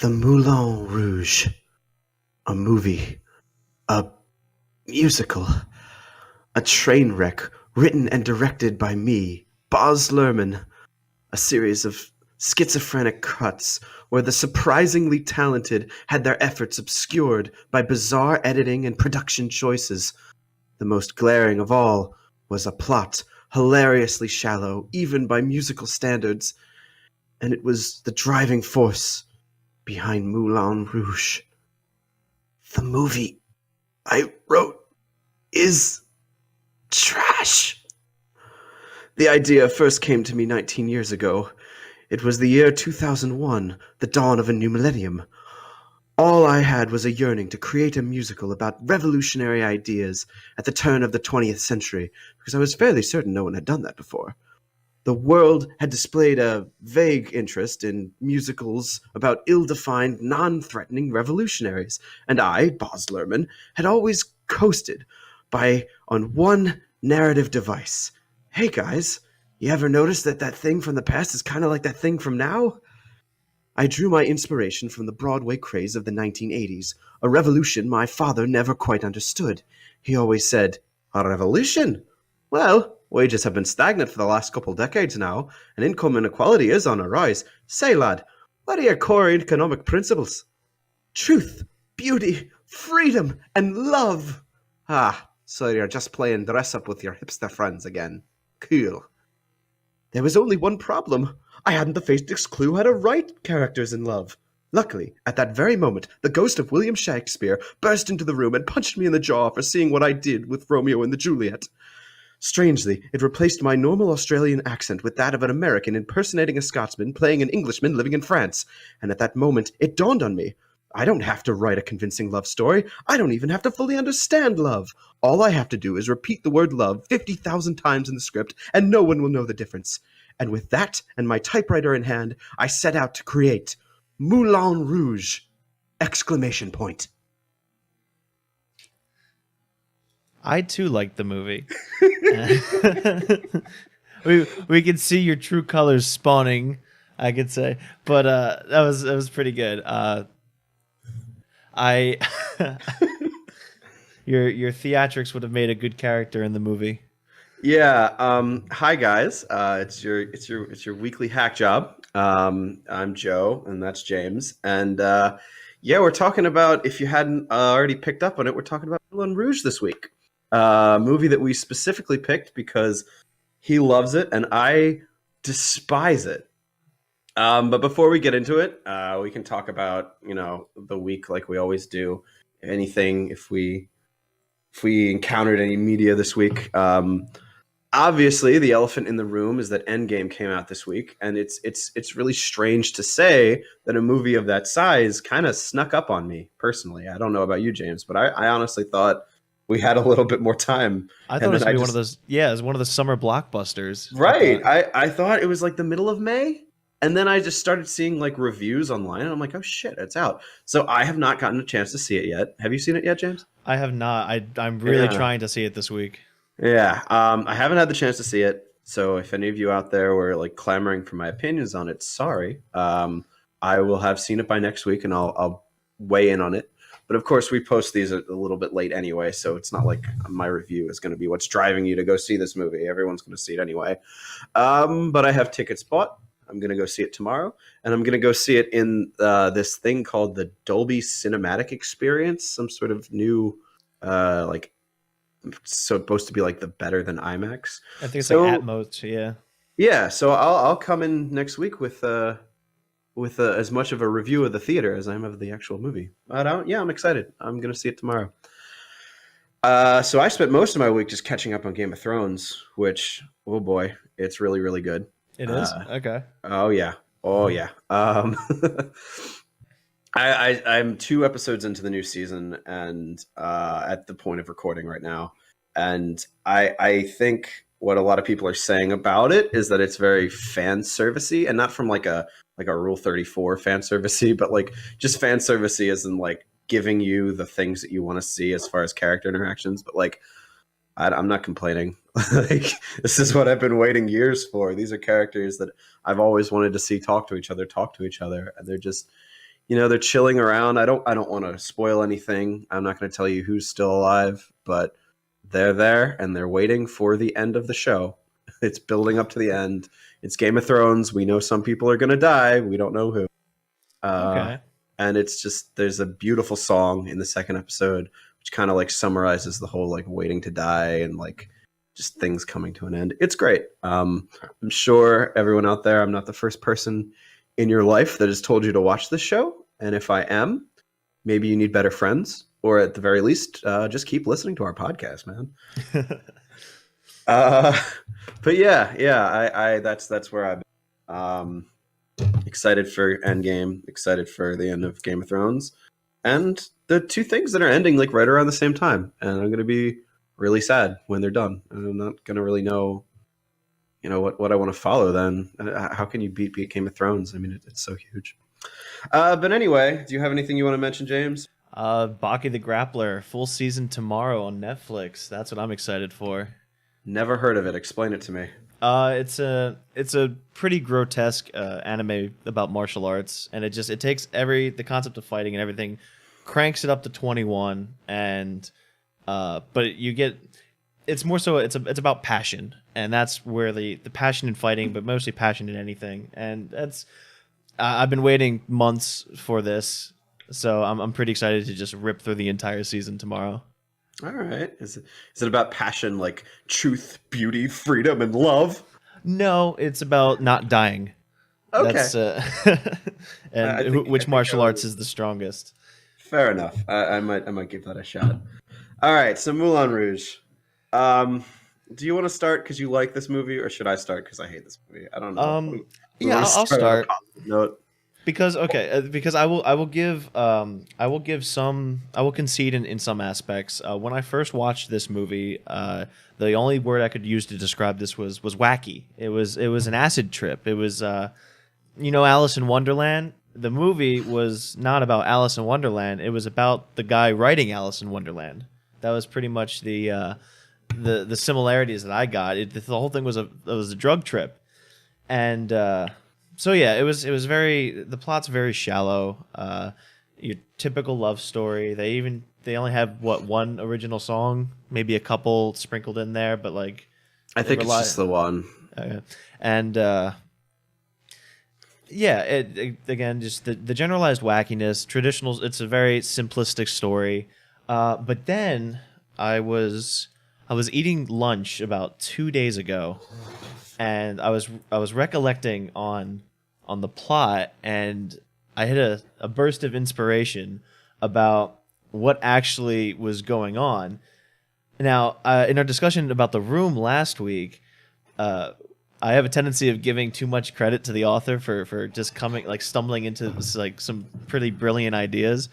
The Moulin Rouge, a movie, a musical, a train wreck written and directed by me, Baz Luhrmann, a series of schizophrenic cuts where the surprisingly talented had their efforts obscured by bizarre editing and production choices. The most glaring of all was a plot hilariously shallow, even by musical standards, and it was the driving force behind Moulin Rouge. The movie I wrote is trash. The idea first came to me 19 years ago. It was the year 2001, the dawn of a new millennium. All I had was a yearning to create a musical about revolutionary ideas at the turn of the 20th century, because I was fairly certain no one had done that before. The world had displayed a vague interest in musicals about ill-defined, non-threatening revolutionaries, and I, Baz Luhrmann, had always coasted by on one narrative device. Hey guys, you ever notice that thing from the past is kind of like that thing from now? I drew my inspiration from the Broadway craze of the 1980s, a revolution my father never quite understood. He always said, "A revolution? Well, wages have been stagnant for the last couple decades now, and income inequality is on a rise. Say, lad, what are your core economic principles?" "Truth, beauty, freedom, and love." "Ah, so you're just playing dress up with your hipster friends again. Cool." There was only one problem. I hadn't the faintest clue how to write characters in love. Luckily, at that very moment, the ghost of William Shakespeare burst into the room and punched me in the jaw for seeing what I did with Romeo and the Juliet. Strangely, it replaced my normal Australian accent with that of an American impersonating a Scotsman playing an Englishman living in France. And at that moment, it dawned on me. I don't have to write a convincing love story. I don't even have to fully understand love. All I have to do is repeat the word love 50,000 times in the script, and no one will know the difference. And with that and my typewriter in hand, I set out to create Moulin Rouge! Exclamation point. I too liked the movie. we can see your true colors spawning, I could say, but that was pretty good. I your theatrics would have made a good character in the movie. Yeah. Hi guys. It's your weekly hack job. I'm Joe, and that's James. And yeah, we're talking about, if you hadn't already picked up on it, we're talking about Moulin Rouge this week. Movie that we specifically picked because he loves it and I despise it. But before we get into it, we can talk about the week like we always do. Anything if we encountered any media this week. Obviously, the elephant in the room is that Endgame came out this week, and it's really strange to say that a movie of that size kind of snuck up on me personally. I don't know about you, James, but I honestly thought we had a little bit more time. I thought it was gonna be one of those. Yeah, it was one of the summer blockbusters. Right. I thought it was like the middle of May. And then I just started seeing like reviews online, and I'm like, oh shit, it's out. So I have not gotten a chance to see it yet. Have you seen it yet, James? I have not. I'm really trying to see it this week. Yeah. I haven't had the chance to see it. So if any of you out there were like clamoring for my opinions on it, sorry. I will have seen it by next week, and I'll weigh in on it. But of course, we post these a little bit late anyway, so it's not like my review is going to be what's driving you to go see this movie. Everyone's going to see it anyway. But I have tickets bought. I'm going to go see it tomorrow, and I'm going to go see it in this thing called the Dolby Cinematic Experience, some sort of new, like, supposed to be like the better than IMAX. I think it's like Atmos, yeah. Yeah, so I'll come in next week with as much of a review of the theater as I am of the actual movie. But I'm excited. I'm going to see it tomorrow. So I spent most of my week just catching up on Game of Thrones, which, oh boy, it's really, really good. It is? Okay. Oh yeah. I'm 2 episodes into the new season, and at the point of recording right now, and I think what a lot of people are saying about it is that it's very fan servicey, and not from like a Rule 34 fan servicey, but like just fan servicey as in like giving you the things that you want to see as far as character interactions. But like, I'm not complaining. Like, this is what I've been waiting years for. These are characters that I've always wanted to see talk to each other, and they're just, they're chilling around. I don't want to spoil anything. I'm not going to tell you who's still alive, but they're there and they're waiting for the end of the show. It's building up to the end. It's Game of Thrones. We know some people are going to die. We don't know who. Uh, Okay. and it's just there's a beautiful song in the second episode which kind of like summarizes the whole like waiting to die and like just things coming to an end. It's great. I'm sure everyone out there, I'm not the first person in your life that has told you to watch this show, and if I am, maybe you need better friends, or at the very least, just keep listening to our podcast, man. Uh, but yeah, I that's where I've been. Excited for Endgame, excited for the end of Game of Thrones, and the two things that are ending like right around the same time. And I'm going to be really sad when they're done. And I'm not going to really know, what I want to follow then. How can you beat Game of Thrones? I mean, it's so huge. But anyway, do you have anything you want to mention, James? Baki the Grappler, full season tomorrow on Netflix. That's what I'm excited for. Never heard of it. Explain it to me. It's a pretty grotesque anime about martial arts, and it takes the concept of fighting and everything, cranks it up to 21, and but you get it's more so it's about passion, and that's where the passion in fighting, but mostly passion in anything, and that's I've been waiting months for this, so I'm pretty excited to just rip through the entire season tomorrow. All right. Is it about passion, like truth, beauty, freedom, and love? No, it's about not dying. Okay. That's and which martial arts is the strongest? Fair enough. I might give that a shot. All right. So Moulin Rouge. Do you want to start because you like this movie, or should I start because I hate this movie? I don't know. Yeah, I'll On a start. positive note. Because because I will concede in some aspects. When I first watched this movie, the only word I could use to describe this was wacky. It was an acid trip. It was Alice in Wonderland. The movie was not about Alice in Wonderland. It was about the guy writing Alice in Wonderland. That was pretty much the similarities that I got. The whole thing was a drug trip, and. So yeah, it was the plot's very shallow. Your typical love story. They only have one original song, maybe a couple sprinkled in there, but like I think it's just the one. And yeah, again just the generalized wackiness, traditional. It's a very simplistic story. But then I was eating lunch about 2 days ago, and I was recollecting on the plot, and I had a burst of inspiration about what actually was going on. Now, in our discussion about The Room last week, I have a tendency of giving too much credit to the author for just stumbling into like some pretty brilliant ideas.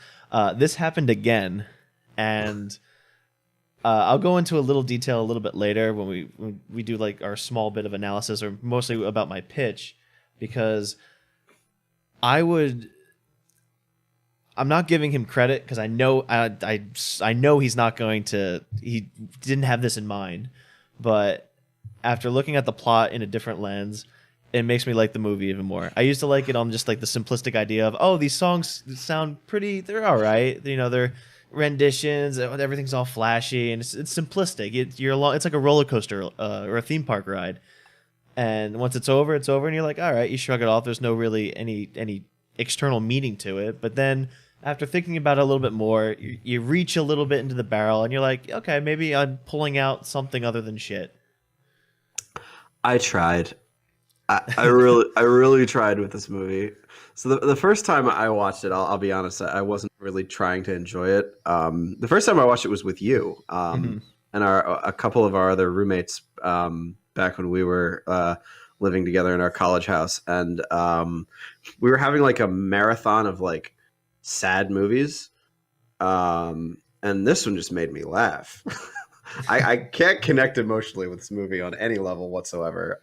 This happened again, and I'll go into a little detail a little bit later when we do like our small bit of analysis, or mostly about my pitch, because I'm not giving him credit because I know he's not going to. He didn't have this in mind, but after looking at the plot in a different lens, it makes me like the movie even more. I used to like it on just like the simplistic idea of, these songs sound pretty. They're all right. They're renditions. Everything's all flashy and it's simplistic. It's like a roller coaster or a theme park ride. And once it's over, and you're like, all right, you shrug it off. There's no really any external meaning to it. But then after thinking about it a little bit more, you reach a little bit into the barrel, and you're like, okay, maybe I'm pulling out something other than shit. I tried. I really tried with this movie. So the first time I watched it, I'll be honest, I wasn't really trying to enjoy it. The first time I watched it was with you, and a couple of our other roommates. Back when we were living together in our college house, and we were having like a marathon of like sad movies, and this one just made me laugh. I can't connect emotionally with this movie on any level whatsoever.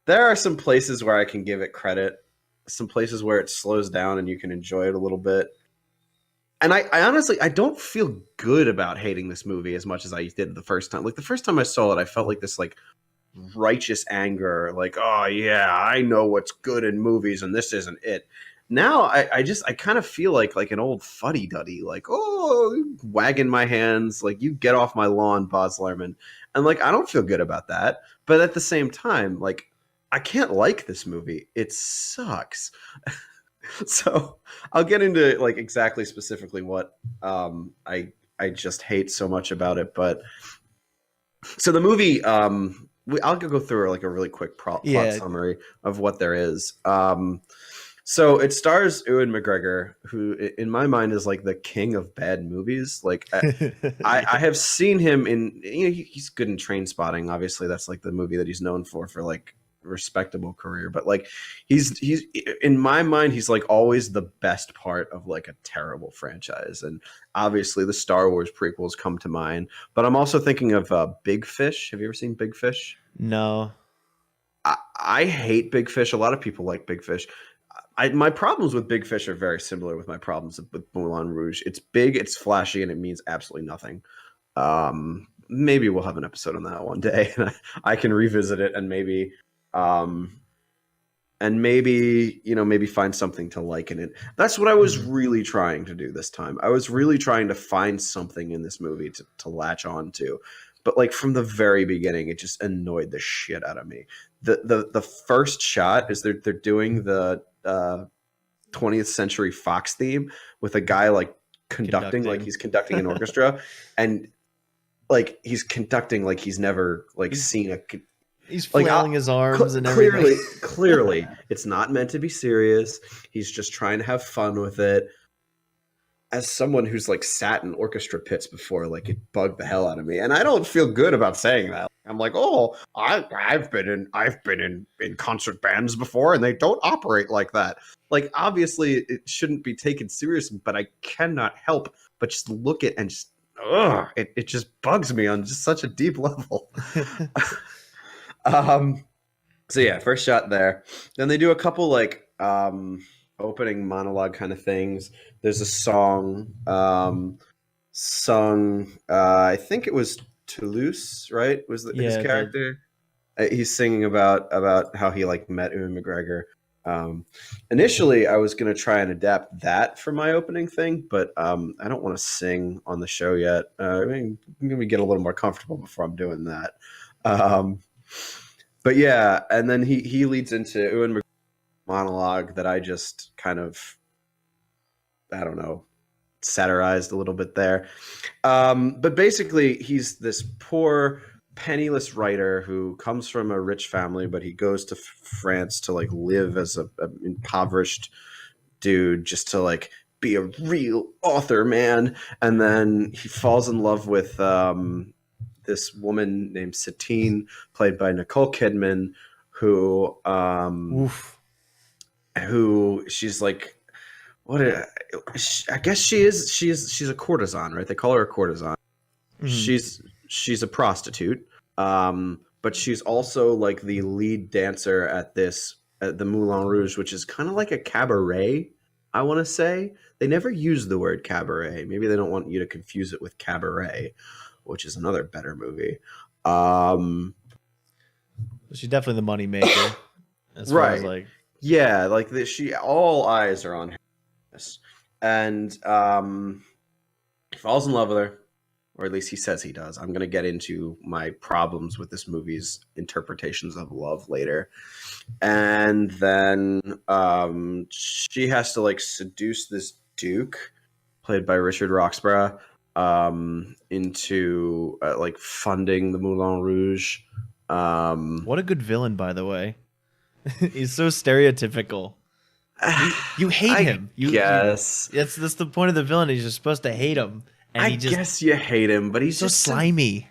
There are some places where I can give it credit, some places where it slows down and you can enjoy it a little bit. And I honestly, I don't feel good about hating this movie as much as I did the first time. Like the first time I saw it, I felt like this like righteous anger, like, oh yeah, I know what's good in movies and this isn't it. now I kind of feel like an old fuddy duddy, like, oh, wagging my hands, like, you get off my lawn, Baz Luhrmann, and like I don't feel good about that. But at the same time, like, I can't like this movie. It sucks. So I'll get into like exactly specifically what I just hate so much about it. But so the movie, I'll go through like a really quick plot Yeah. summary of what there is. So it stars Ewan McGregor, who in my mind is like the king of bad movies. Like I have seen him in, he's good in Train Spotting. Obviously, that's like the movie that he's known for like respectable career. But like he's in my mind, he's like always the best part of like a terrible franchise. And obviously, the Star Wars prequels come to mind. But I'm also thinking of Big Fish. Have you ever seen Big Fish? No. I hate Big Fish. A lot of people like Big Fish. My problems with Big Fish are very similar with my problems with Moulin Rouge. It's big, it's flashy, and it means absolutely nothing. Maybe we'll have an episode on that one day, and I can revisit it um, and maybe maybe find something to like in it. That's what I was really trying to do this time. I was really trying to find something in this movie to latch on to. But like from the very beginning, it just annoyed the shit out of me. The first shot is they're doing the 20th Century Fox theme with a guy like conducting like he's conducting an orchestra, and like he's conducting like he's never like seen a. He's flailing his arms and clearly, everything. clearly, it's not meant to be serious. He's just trying to have fun with it. As someone who's like sat in orchestra pits before, like it bugged the hell out of me, and I don't feel good about saying that. I'm like, oh, I've been in concert bands before, and they don't operate like that. Like, obviously, it shouldn't be taken seriously, but I cannot help but just look at and just, it just bugs me on just such a deep level. So yeah, first shot there. Then they do a couple like opening monologue kind of things. There's a song sung. I think it was Toulouse, right? Was his character? He's singing about how he like met Ewan McGregor. Initially, I was gonna try and adapt that for my opening thing, but I don't want to sing on the show yet. I mean, I'm gonna get a little more comfortable before I'm doing that. But yeah, and then he leads into Ewan McGregor's monologue that I just kind of, I don't know, satirized a little bit there. But basically, he's this poor, penniless writer who comes from a rich family, but he goes to France to like live as a impoverished dude just to like be a real author, man. And then he falls in love with this woman named Satine, played by Nicole Kidman, who she's like, I guess she's a courtesan, right? They call her a courtesan. Mm-hmm. She's a prostitute, but she's also like the lead dancer at the Moulin Rouge, which is kind of like a cabaret. I want to say they never use the word cabaret. Maybe they don't want you to confuse it with Cabaret, which is another better movie. She's definitely the money maker, as right? Far as like, yeah, like all eyes are on her, and he falls in love with her, or at least he says he does. I'm going to get into my problems with this movie's interpretations of love later. And then she has to like seduce this duke, played by Richard Roxburgh, into like funding the Moulin Rouge. What a good villain, by the way. He's so stereotypical. You hate him. Yes. That's the point of the villain. He's just supposed to hate him. And I guess you hate him, but he's so just slimy.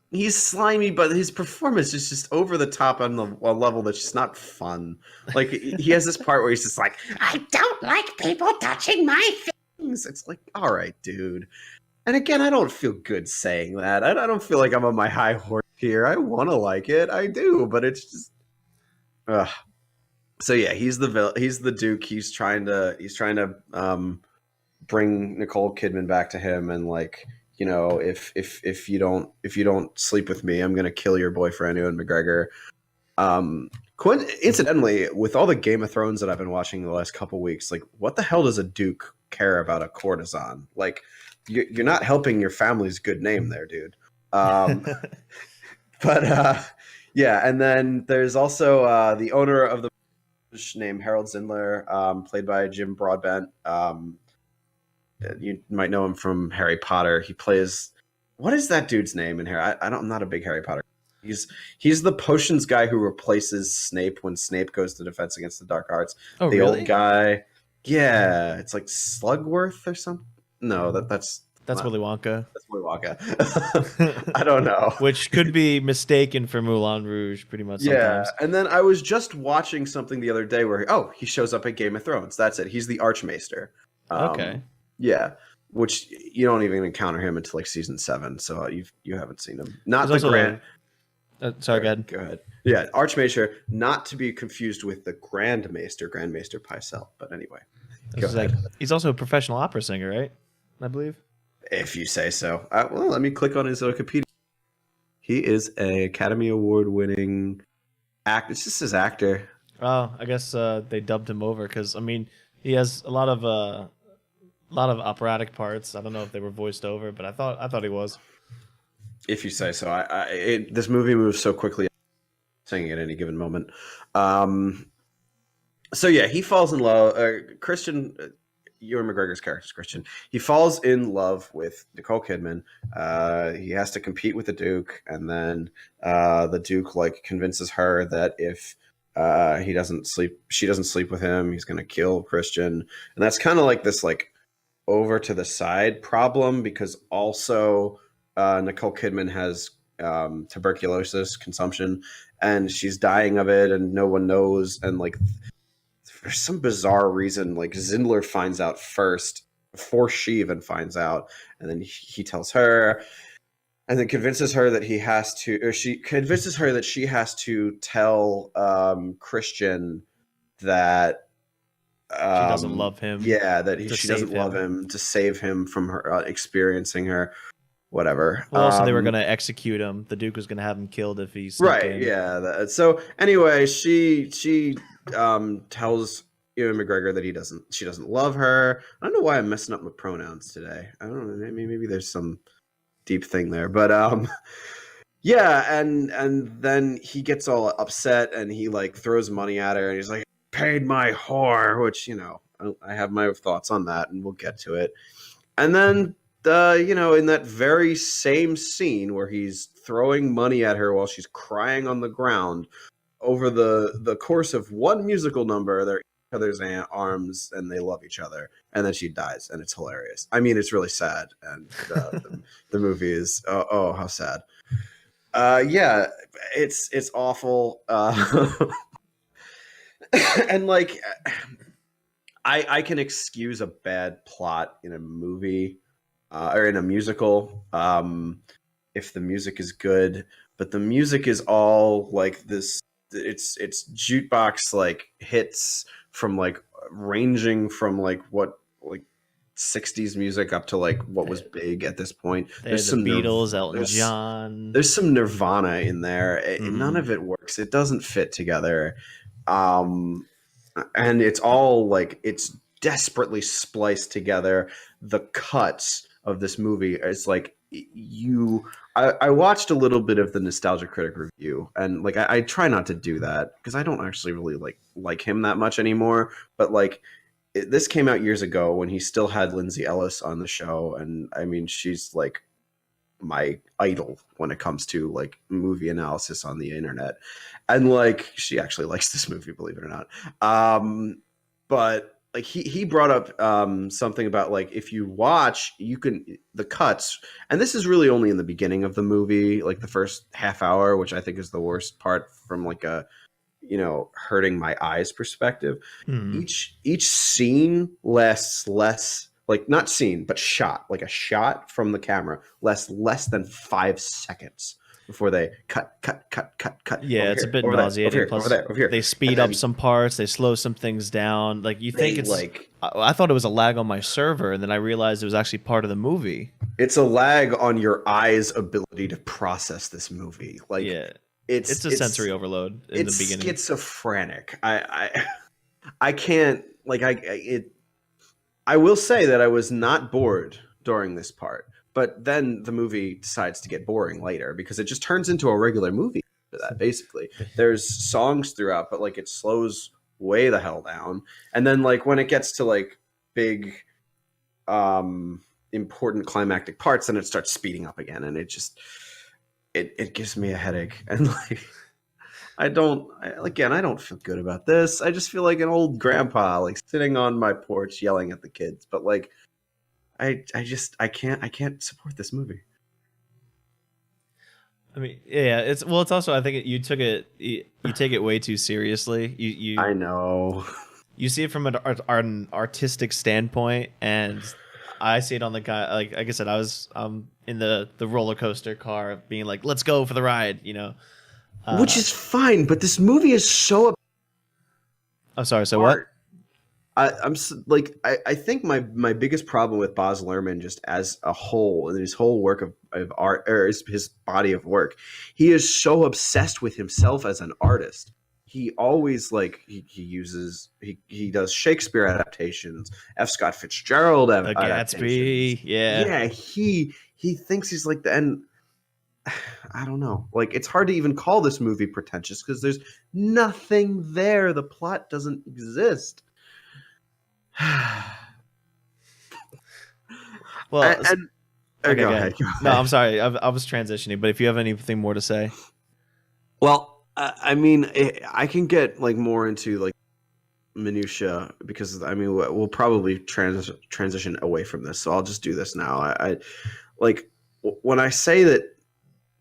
He's slimy, but his performance is just over the top on a level that's just not fun. Like, he has this part where he's just like, I don't like people touching my things. It's like, all right, dude. And again, I don't feel good saying that. I don't feel like I'm on my high horse here. I want to like it. I do, but it's just... Ugh. So yeah, he's the Duke. He's trying to bring Nicole Kidman back to him, and like, you know, if you don't sleep with me, I'm gonna kill your boyfriend, Ewan McGregor. Incidentally, with all the Game of Thrones that I've been watching the last couple weeks, like, what the hell does a duke care about a courtesan? Like, you're not helping your family's good name there, dude. Um, but yeah, and then there's also the owner of the named Harold Zindler, played by Jim Broadbent. You might know him from Harry Potter. He plays, what is that dude's name in here? I'm not a big Harry Potter. He's the potions guy who replaces Snape when Snape goes to Defense Against the Dark Arts. Oh, the really? old guy. Yeah, it's like Slugworth or something. No, that's not, Willy Wonka. that's Willy Wonka. I don't know. Which could be mistaken for Moulin Rouge pretty much Yeah, sometimes. and then I was just watching something the other day where he shows up at Game of Thrones. That's it. He's the Archmaester. Okay. Yeah, which you don't even encounter him until like season 7, so you haven't seen him. Not There's the also Grand. sorry, go ahead. Go ahead. Yeah, Archmaester, not to be confused with the Grandmaster, Grandmaster Pycelle. But anyway, go ahead. He's also a professional opera singer, right? I believe. If you say so. Well, let me click on his Wikipedia. He is a Academy Award winning actor. It's just his actor. Oh, I guess they dubbed him over because I mean he has a lot of operatic parts. I don't know if they were voiced over, but I thought he was. If you say so. This movie moves so quickly, saying at any given moment. So yeah, he falls in love. Christian, Ewan McGregor's character is Christian. He falls in love with Nicole Kidman. He has to compete with the Duke, and then the Duke like convinces her that if she doesn't sleep with him, he's gonna kill Christian. And that's kind of like this like over to the side problem because also Nicole Kidman has tuberculosis consumption, and she's dying of it, and no one knows. And like, for some bizarre reason, like Zindler finds out first before she even finds out, and then he tells her, and then convinces her that she convinces her that she has to tell Christian that she doesn't love him. Yeah, that she doesn't love him to save him from her experiencing her. Whatever. Well, also they were going to execute him. The Duke was going to have him killed if he snuck right. in. Yeah. So anyway, she tells Ewan McGregor that she doesn't love her. I don't know why I'm messing up my pronouns today. I don't know. Maybe there's some deep thing there, but yeah. And then he gets all upset and he like throws money at her and he's like, "Paid my whore," which I have my thoughts on that, and we'll get to it. And then in that very same scene where he's throwing money at her while she's crying on the ground, over the course of one musical number, they're in each other's arms and they love each other, and then she dies, and it's hilarious. I mean, it's really sad, and the movie is oh how sad. Yeah, it's awful, and like I can excuse a bad plot in a movie. Or in a musical, if the music is good, but the music is all like this. It's jukebox like hits from like ranging from like what like 60s music up to like what was big at this point. There's some Beatles, Elton John. There's some Nirvana in there. None of it works. It doesn't fit together, and it's all like it's desperately spliced together. The cuts of this movie is like I watched a little bit of the Nostalgia Critic review, and like I try not to do that because I don't actually really like him that much anymore, but like this came out years ago when he still had Lindsay Ellis on the show, and I mean she's like my idol when it comes to like movie analysis on the internet, and like she actually likes this movie, believe it or not. But like he brought up something about like if you watch the cuts, and this is really only in the beginning of the movie, like the first half hour, which I think is the worst part from like a hurting my eyes perspective. Each scene lasts less, like not scene but shot, like a shot from the camera lasts less than 5 seconds before they cut. Yeah, it's a bit nauseating. Plus, over here. They speed up some parts, they slow some things down. Like you think it's like I thought it was a lag on my server, and then I realized it was actually part of the movie. It's a lag on your eyes' ability to process this movie. Like, yeah. It's a sensory overload in the it's beginning. schizophrenic. I can't I will say that I was not bored during this part, but then the movie decides to get boring later because it just turns into a regular movie after that. Basically, there's songs throughout, but like it slows way the hell down, and then like when it gets to like big, important climactic parts, then it starts speeding up again, and it just it gives me a headache, and like I don't feel good about this. I just feel like an old grandpa, like sitting on my porch yelling at the kids. But like, I can't support this movie. I mean, yeah, it's also I think you take it way too seriously. I know. You see it from an artistic standpoint, and I see it on the guy. Like I said, I was in the roller coaster car, being like, "Let's go for the ride," you know. Which is fine, but this movie is so I'm sorry. So what? apart. I think my biggest problem with Baz Luhrmann just as a whole and his whole work of art or his body of work, he is so obsessed with himself as an artist. He always he does Shakespeare adaptations, F. Scott Fitzgerald The adaptations. Gatsby, yeah. Yeah, he thinks he's like the end. I don't know. Like it's hard to even call this movie pretentious because there's nothing there. The plot doesn't exist. Well, and okay, go go ahead. ahead. No, I'm sorry. I was transitioning, but if you have anything more to say, Well, I mean, I can get like more into like minutia because I mean we'll probably transition away from this, so I'll just do this now. I like when I say that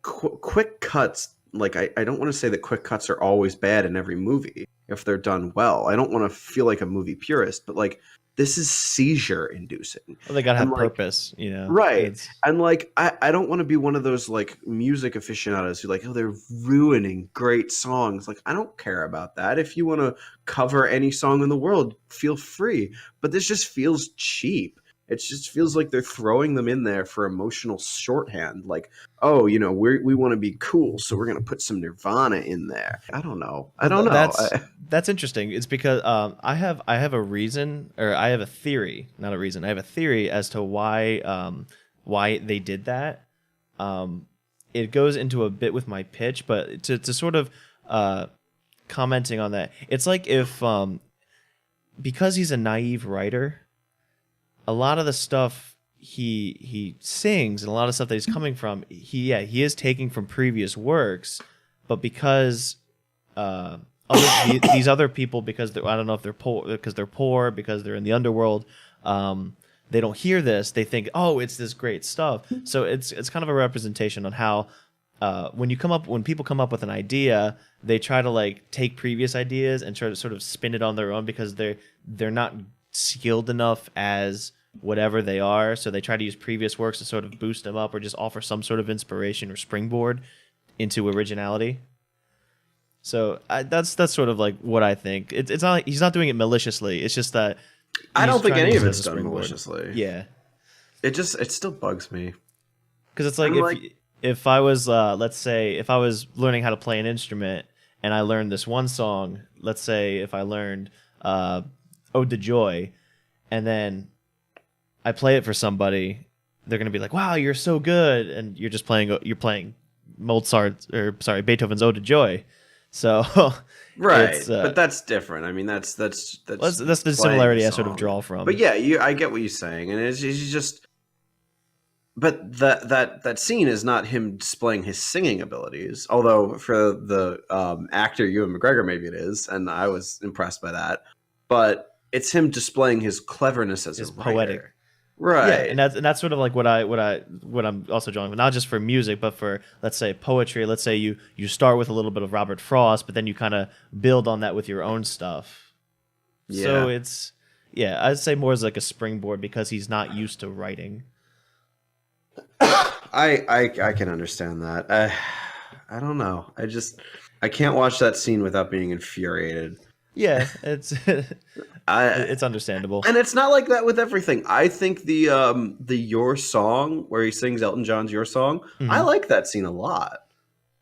quick cuts. Like I don't want to say that quick cuts are always bad in every movie if they're done well. I don't want to feel like a movie purist, but like this is seizure inducing. well, they gotta have like, purpose, you know. Right. And like I don't want to be one of those like music aficionados who like, oh, they're ruining great songs. Like I don't care about that. If you want to cover any song in the world, feel free. But this just feels cheap. It just feels like they're throwing them in there for emotional shorthand. Like, oh, you know, we want to be cool, so we're gonna put some Nirvana in there. I don't know. I don't know. That's interesting. It's because I have a reason, or I have a theory, not a reason. I have a theory as to why they did that. It goes into a bit with my pitch, but to sort of commenting on that, it's like if because he's a naive writer, a lot of the stuff he sings and a lot of stuff that he's coming from, he is taking from previous works, but because these other people, because I don't know if they're poor, because they're in the underworld, they don't hear this, they think, oh, it's this great stuff. So it's kind of a representation on how when people come up with an idea, they try to like take previous ideas and try to sort of spin it on their own because they're not skilled enough as whatever they are, so they try to use previous works to sort of boost them up or just offer some sort of inspiration or springboard into originality. So that's sort of like what I think. It's not like he's not doing it maliciously. It's just that I don't think any of it's done maliciously. Yeah, it still bugs me because it's like if I was let's say if I was learning how to play an instrument and I learned this one song, let's say if I learned Ode to Joy, and then I play it for somebody, they're gonna be like, "Wow, you're so good," and you're playing Beethoven's Ode to Joy. So right, but that's different. I mean, that's the similarity I sort of draw from. But yeah, I get what you're saying, and it's just. But that scene is not him displaying his singing abilities, although for the actor Ewan McGregor, maybe it is, and I was impressed by that. But it's him displaying his cleverness as a writer. Poetic. Right. Yeah, and that's sort of like what I'm also drawing, but not just for music, but for, let's say, poetry. Let's say you start with a little bit of Robert Frost, but then you kind of build on that with your own stuff. Yeah. So I'd say more as like a springboard because he's not used to writing. I can understand that. I don't know. I can't watch that scene without being infuriated. Yeah, it's understandable, and it's not like that with everything. I think the Your Song, where he sings Elton John's Your Song, I like that scene a lot.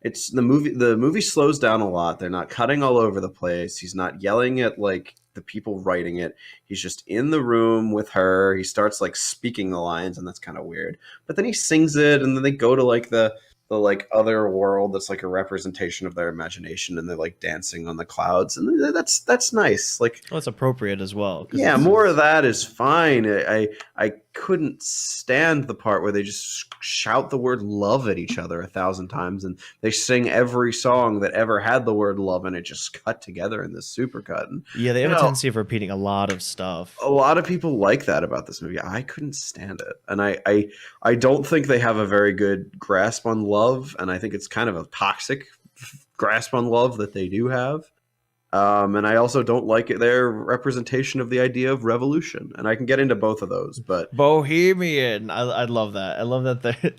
it's the movie slows down a lot. They're not cutting all over the place. He's not yelling at like the people writing it. He's just in the room with her. He starts like speaking the lines, and that's kind of weird. But then he sings it, and then they go to like the like other world that's like a representation of their imagination, and they're like dancing on the clouds, and that's nice. Like, Well, it's appropriate as well because yeah, more of that is fine. I couldn't stand the part where they just shout the word love at each other 1,000 times, and they sing every song that ever had the word love in it just cut together in this supercut. And yeah, they you have a know, tendency of repeating a lot of stuff. a lot of people like that about this movie. I couldn't stand it, and I don't think they have a very good grasp on love, and I think it's kind of a toxic grasp on love that they do have. And I also don't like their representation of the idea of revolution. And I can get into both of those, but Bohemian. I love that. I love that they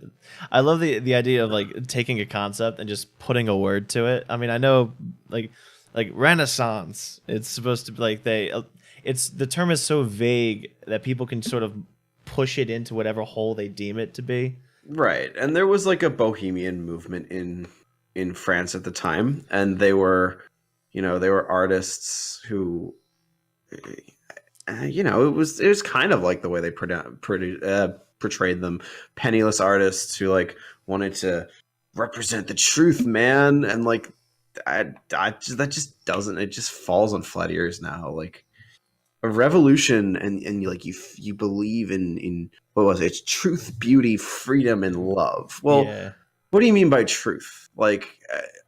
I love the idea of like taking a concept and just putting a word to it. I mean, I know like Renaissance. It's supposed to be like it's the term is so vague that people can sort of push it into whatever hole they deem it to be. right. And there was like a bohemian movement in France at the time, and they were artists who it was kind of like the way they portrayed them, penniless artists who like wanted to represent the truth, man, and like that just doesn't, it just falls on flat ears now. Like a revolution, and like you believe in what was it? It's truth, beauty, freedom, and love. Well, Yeah. what do you mean by truth? Like,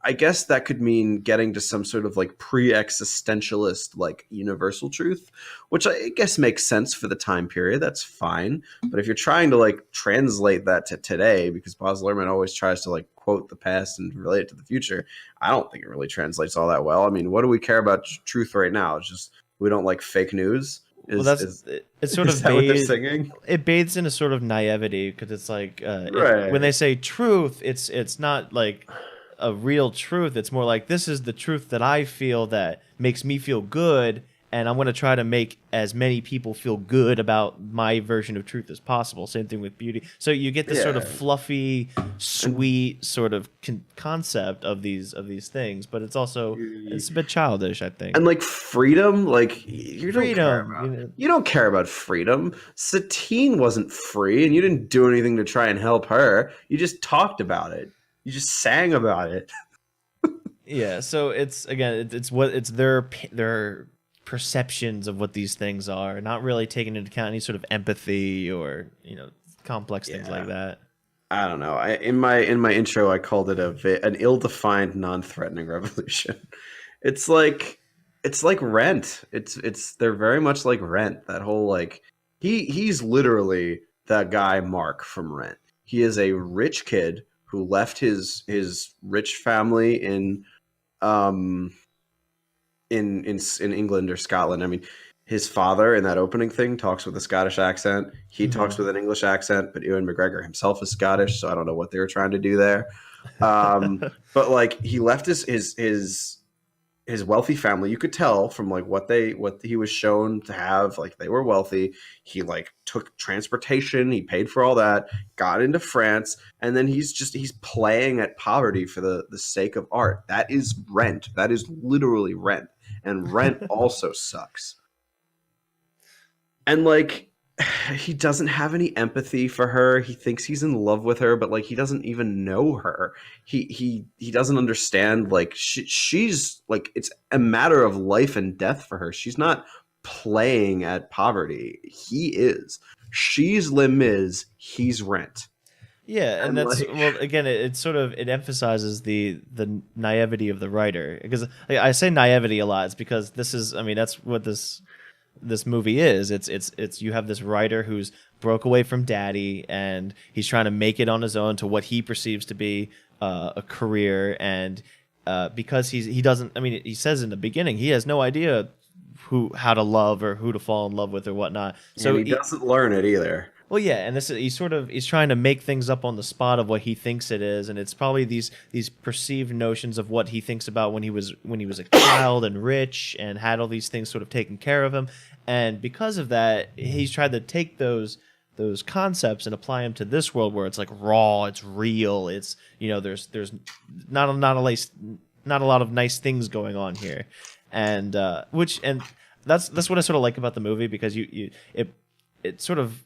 I guess that could mean getting to some sort of like pre-existentialist, like universal truth, which I guess makes sense for the time period. That's fine. But if you're trying to like translate that to today, because Baz Luhrmann always tries to like quote the past and relate it to the future, I don't think it really translates all that well. I mean, what do we care about truth right now? It's just we don't like fake news. Well, it's sort Is of that what they're singing? it bathes in a sort of naivety because it's like Right. when they say truth, it's not like a real truth. It's more like this is the truth that I feel that makes me feel good, and I'm going to try to make as many people feel good about my version of truth as possible. Same thing with beauty. So you get this sort of Yeah. fluffy, sweet sort of concept of these things, but it's a bit childish, I think. And like freedom, like you don't care Freedom, about you don't care about freedom. Satine wasn't free, and you didn't do anything to try and help her. You just talked about it. You just sang about it. Yeah, so it's again, it's their perceptions of what these things are, not really taking into account any sort of empathy or complex things like Yeah. that. I don't know. In my intro, I called it an ill-defined, non-threatening revolution. It's like Rent. They're very much like Rent. That whole like he's literally that guy Mark from Rent. He is a rich kid who left his rich family um in England or Scotland. I mean, his father in that opening thing talks with a Scottish accent. He talks with an English accent, but Ewan McGregor himself is Scottish, so I don't know what they were trying to do there. But like he left his wealthy family. You could tell from like what he was shown to have, like they were wealthy. He like took transportation, he paid for all that, got into France, and then he's playing at poverty for the sake of art. That is Rent. That is literally Rent. And Rent also sucks. And like he doesn't have any empathy for her. He thinks he's in love with her, but like he doesn't even know her. He doesn't understand like she's like it's a matter of life and death for her. She's not playing at poverty. He is. She's Les Mis, he's Rent. Yeah, and And that's like well again it sort of it emphasizes the naivety of the writer because I say naivety a lot. It's because this is I mean that's what this movie is. It's you have this writer who's broke away from daddy and he's trying to make it on his own to what he perceives to be a career, and because he doesn't, I mean he says in the beginning he has no idea how to love or who to fall in love with or whatnot. So and he doesn't learn it either. well, yeah, and this is he's trying to make things up on the spot of what he thinks it is, and it's probably these perceived notions of what he thinks about when he was a child and rich and had all these things sort of taken care of him, and because of that, he's tried to take those concepts and apply them to this world where it's like raw, it's real, it's there's not a lot of nice things going on here, and that's what I sort of like about the movie, because it sort of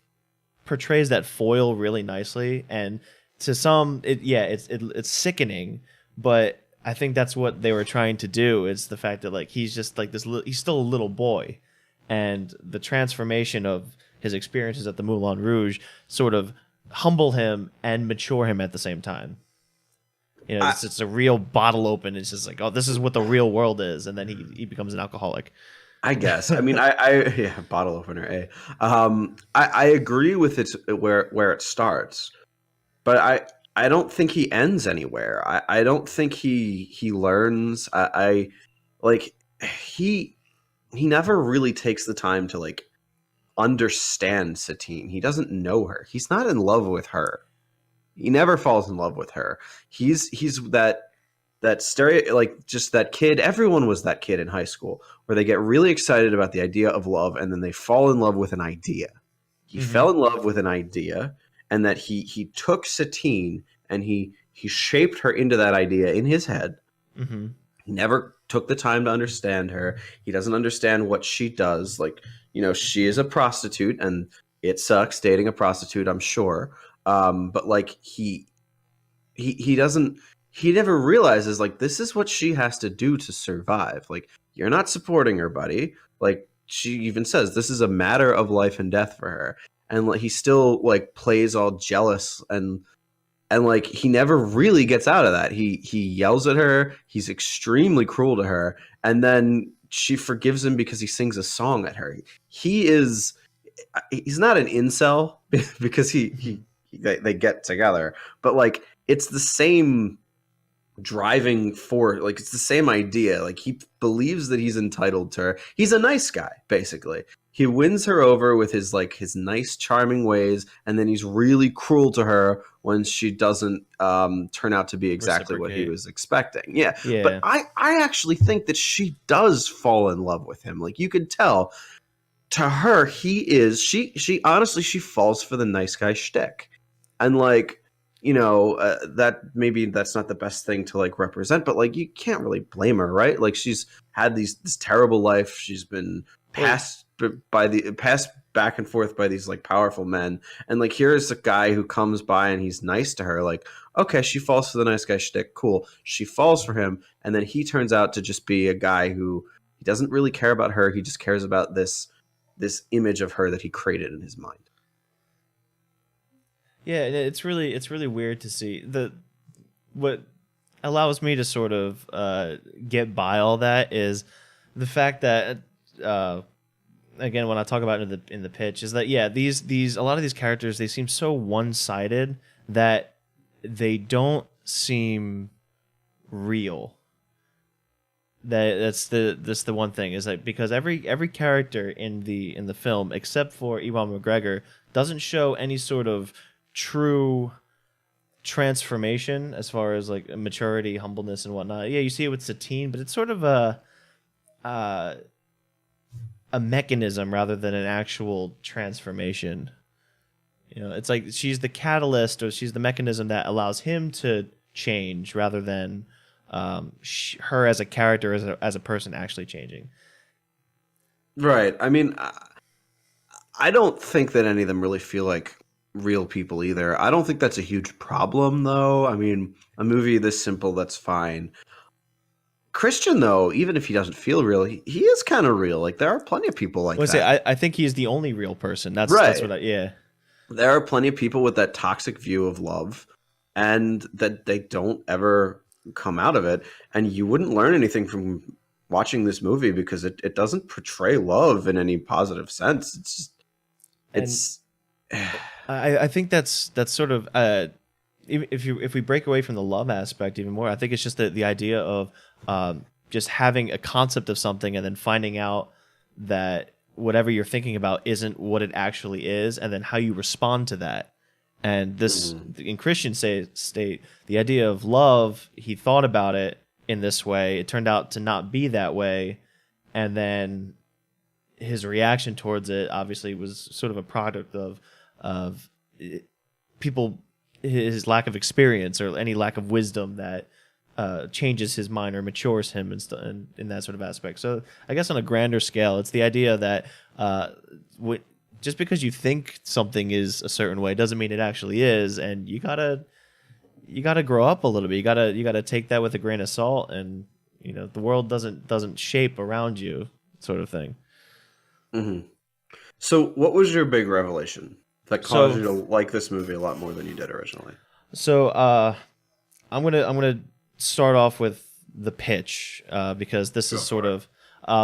portrays that foil really nicely, and to some it's sickening, but I think that's what they were trying to do, is the fact that like he's just like he's still a little boy, and the transformation of his experiences at the Moulin Rouge sort of humble him and mature him at the same time. It's a real bottle open. It's just like, oh, this is what the real world is, and then he becomes an alcoholic. I guess. I mean, yeah, bottle opener, eh? I agree with it where it starts, but I don't think he ends anywhere. I don't think he learns. I like he never really takes the time to like understand Satine. He doesn't know her. He's not in love with her. He never falls in love with her. He's that stereo, like just that kid. Everyone was that kid in high school where they get really excited about the idea of love, and then they fall in love with an idea. He fell in love with an idea, and that he took Satine and he shaped her into that idea in his head. Mm-hmm. He never took the time to understand her. He doesn't understand what she does. Like, she is a prostitute, and it sucks dating a prostitute, I'm sure. But like he doesn't. He never realizes, like, this is what she has to do to survive. Like, you're not supporting her, buddy. Like, she even says this is a matter of life and death for her. And like, he still like plays all jealous, and like he never really gets out of that. He yells at her. He's extremely cruel to her, and then she forgives him because he sings a song at her. He's not an incel because they get together, but like it's the same driving force. Like it's the same idea. Like he believes that he's entitled to her. He's a nice guy, basically. He wins her over with his nice charming ways, and then he's really cruel to her when she doesn't turn out to be exactly what he was expecting. Yeah. But I actually think that she does fall in love with him. Like you could tell. To her, she honestly, she falls for the nice guy shtick. And like, that maybe that's not the best thing to like represent, but like you can't really blame her, right? Like she's had this terrible life. She's been passed back and forth by these like powerful men, and like here's a guy who comes by and he's nice to her. Like, okay, she falls for the nice guy shtick, cool. She falls for him, and then he turns out to just be a guy who he doesn't really care about her. He just cares about this image of her that he created in his mind. Yeah, it's really weird to see. What allows me to sort of get by all that is the fact that again, when I talk about it in the pitch, is that these a lot of these characters, they seem so one-sided that they don't seem real. That's the one thing, is that because every character in the film except for Ewan McGregor doesn't show any sort of true transformation as far as like maturity, humbleness, and whatnot. Yeah, you see it with Satine, but it's sort of a mechanism rather than an actual transformation. It's like she's the catalyst, or she's the mechanism that allows him to change rather than her as a character, as a person actually changing. Right. I mean, I don't think that any of them really feel like real people either. I don't think that's a huge problem, though. I mean, a movie this simple, that's fine. Christian, though, even if he doesn't feel real, he is kind of real. Like there are plenty of people like that. I think he's the only real person. That's what yeah. There are plenty of people with that toxic view of love, and that they don't ever come out of it. And you wouldn't learn anything from watching this movie because it doesn't portray love in any positive sense. I think that's sort of if we break away from the love aspect even more, I think it's just the idea of just having a concept of something and then finding out that whatever you're thinking about isn't what it actually is, and then how you respond to that. And this, in Christian state, the idea of love, he thought about it in this way. It turned out to not be that way, and then his reaction towards it obviously was sort of a product of of people, his lack of experience or any lack of wisdom that changes his mind or matures him and in that sort of aspect. So I guess on a grander scale, it's the idea that just because you think something is a certain way doesn't mean it actually is, and you gotta grow up a little bit. You gotta take that with a grain of salt, and the world doesn't shape around you, sort of thing. Mm-hmm. So, what was your big revelation that caused you to like this movie a lot more than you did originally? So, I'm gonna start off with the pitch because this is sort of.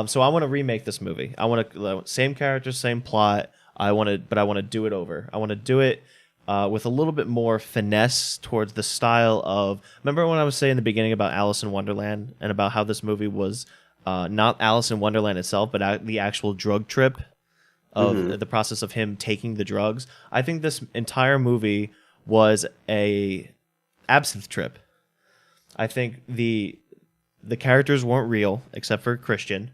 So I want to remake this movie. I want to same characters, same plot. But I want to do it over. I want to do it with a little bit more finesse towards the style of. Remember when I was saying in the beginning about Alice in Wonderland and about how this movie was not Alice in Wonderland itself, but the actual drug trip of the process of him taking the drugs. I think this entire movie was a absinthe trip. I think the characters weren't real except for Christian,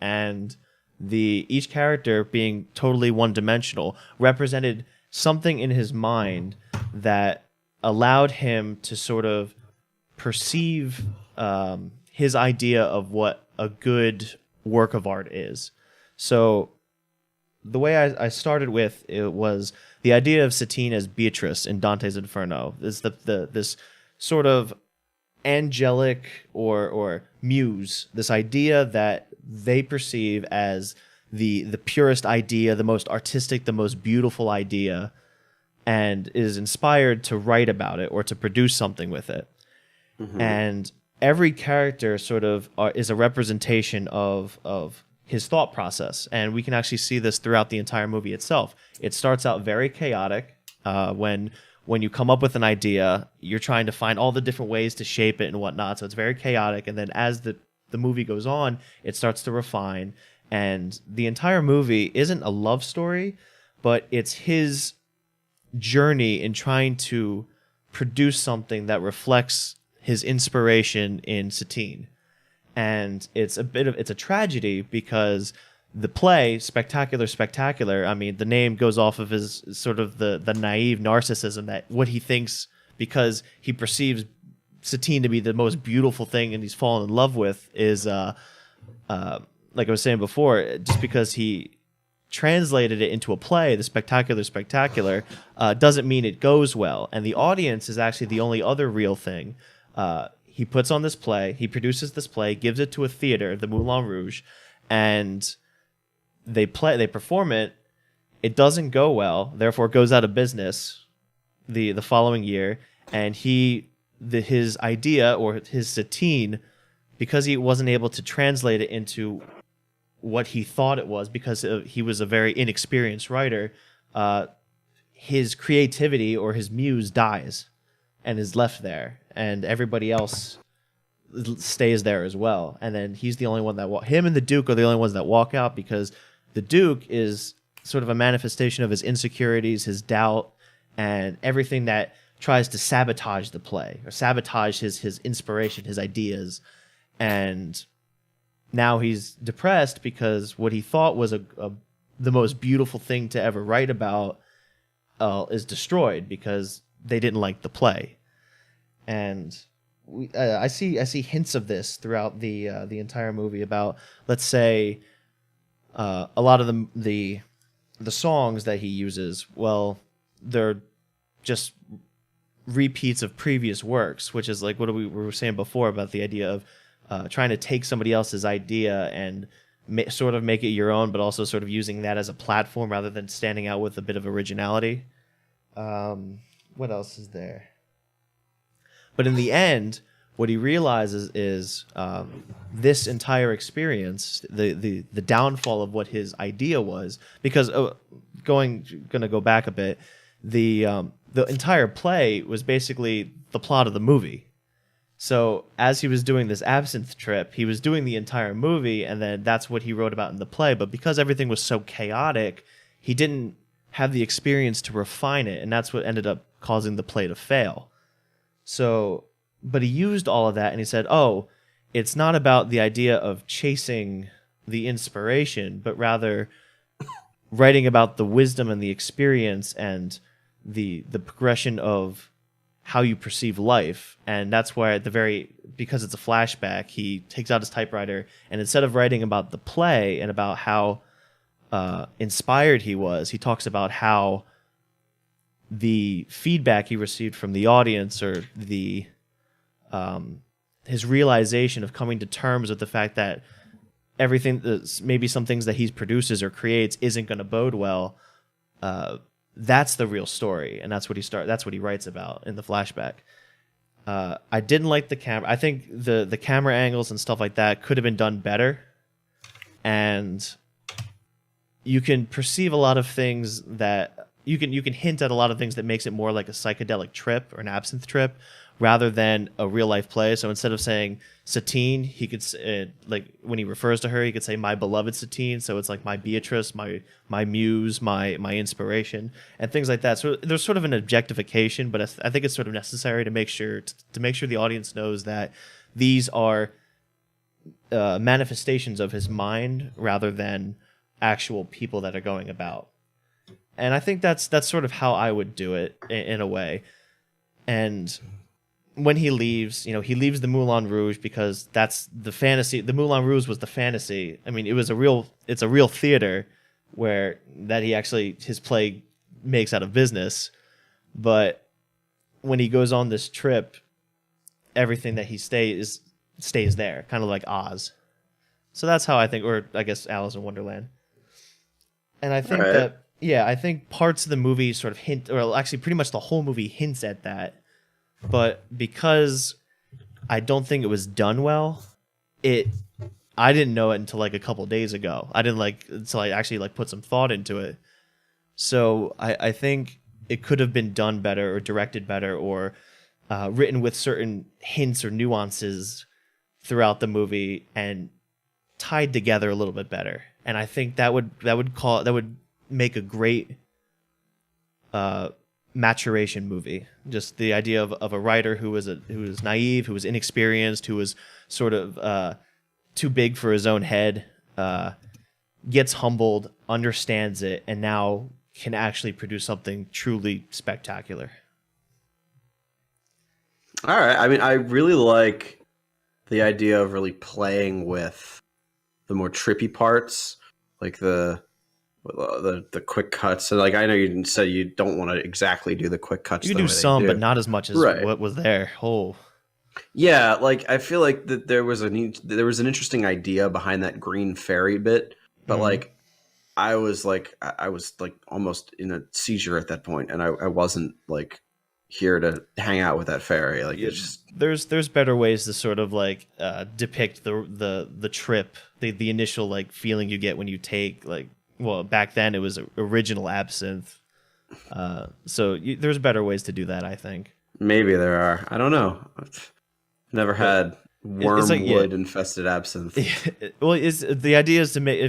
and each character being totally one-dimensional represented something in his mind that allowed him to sort of perceive his idea of what a good work of art is. So the way I started with it was the idea of Satine as Beatrice in Dante's Inferno. Is this sort of angelic or muse, this idea that they perceive as the purest idea, the most artistic, the most beautiful idea, and is inspired to write about it or to produce something with it. And every character sort of is a representation of his thought process, and we can actually see this throughout the entire movie itself. It starts out very chaotic when you come up with an idea, you're trying to find all the different ways to shape it and whatnot. So it's very chaotic. And then as the movie goes on, it starts to refine. And the entire movie isn't a love story, but it's his journey in trying to produce something that reflects his inspiration in Satine. And it's a tragedy because the play, Spectacular, I mean, the name goes off of his sort of the naive narcissism that what he thinks, because he perceives Satine to be the most beautiful thing and he's fallen in love with, is, like I was saying before, just because he translated it into a play, the Spectacular, doesn't mean it goes well. And the audience is actually the only other real thing. He puts on this play, he produces this play, gives it to a theater, the Moulin Rouge, and they perform it. It doesn't go well, therefore it goes out of business the following year. And his idea, or his Satine, because he wasn't able to translate it into what he thought it was, because he was a very inexperienced writer, his creativity or his muse dies and is left there, and everybody else stays there as well. And then he's the only one him and the Duke are the only ones that walk out, because the Duke is sort of a manifestation of his insecurities, his doubt, and everything that tries to sabotage the play or sabotage his inspiration, his ideas. And now he's depressed because what he thought was the most beautiful thing to ever write about is destroyed because they didn't like the play. And I see hints of this throughout the entire movie about, let's say, a lot of the songs that he uses. Well, they're just repeats of previous works, which is like what we were saying before about the idea of trying to take somebody else's idea and sort of make it your own, but also sort of using that as a platform rather than standing out with a bit of originality. What else is there? But in the end, what he realizes is this entire experience, the downfall of what his idea was, because gonna go back a bit, the entire play was basically the plot of the movie. So as he was doing this absinthe trip, he was doing the entire movie, and then that's what he wrote about in the play. But because everything was so chaotic, he didn't have the experience to refine it, and that's what ended up causing the play to fail. So, but he used all of that, and he said, oh, it's not about the idea of chasing the inspiration, but rather writing about the wisdom and the experience and the progression of how you perceive life. And that's why at the very, because it's a flashback, he takes out his typewriter, and instead of writing about the play and about how inspired he was, he talks about how the feedback he received from the audience, or the his realization of coming to terms with the fact that everything, maybe some things that he produces or creates isn't going to bode well. That's the real story, and that's what he writes about in the flashback. I didn't like the camera. I think the camera angles and stuff like that could have been done better, and you can perceive a lot of things that you can hint at a lot of things that makes it more like a psychedelic trip or an absinthe trip rather than a real life play. So instead of saying Satine, he could like when he refers to her, he could say my beloved Satine. So it's like my Beatrice, my muse, my inspiration, and things like that. So there's sort of an objectification, but I think it's sort of necessary to make sure the audience knows that these are manifestations of his mind rather than actual people that are going about. And I think that's sort of how I would do it in a way. And when he leaves, he leaves the Moulin Rouge because that's the fantasy. The Moulin Rouge was the fantasy. I mean, it's a real theater where that his play makes out of business. But when he goes on this trip, everything that he stays there, kind of like Oz. So that's how I think, or I guess Alice in Wonderland. And I think I think parts of the movie sort of hint, or actually pretty much the whole movie hints at that. But because I don't think it was done well, I didn't know it until like a couple days ago. I didn't until I actually put some thought into it. So I think it could have been done better or directed better or written with certain hints or nuances throughout the movie and tied together a little bit better. And I think that would make a great maturation movie. Just the idea of a writer who was naive, who was inexperienced, who was sort of too big for his own head, gets humbled, understands it, and now can actually produce something truly spectacular. All right. I mean, I really like the idea of really playing with the more trippy parts, like the quick cuts. So like I know you said you don't want to exactly do the quick cuts. You can do some, but not as much as what was there. Oh, yeah. Like I feel like that there was an interesting idea behind that green fairy bit, but like I was almost in a seizure at that point, and I wasn't like here to hang out with that fairy. Like it's just there's better ways to sort of like depict the trip, the initial like feeling you get when you take like. Well, back then it was original absinthe. So there's better ways to do that, I think. Maybe there are. I don't know. I've never had wormwood infested absinthe. Well, the idea is to make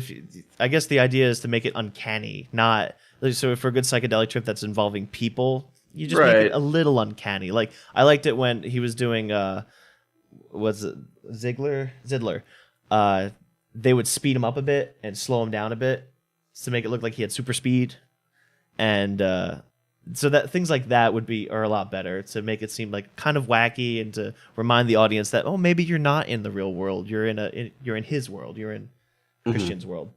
the idea is to make it uncanny, not so for a good psychedelic trip that's involving people, you just make it a little uncanny. Like I liked it when he was doing was it Zidler? They would speed him up a bit and slow him down a bit to make it look like he had super speed, and so that things like that are a lot better to make it seem like kind of wacky and to remind the audience that maybe you're not in the real world, you're in his world, you're in Christian's world.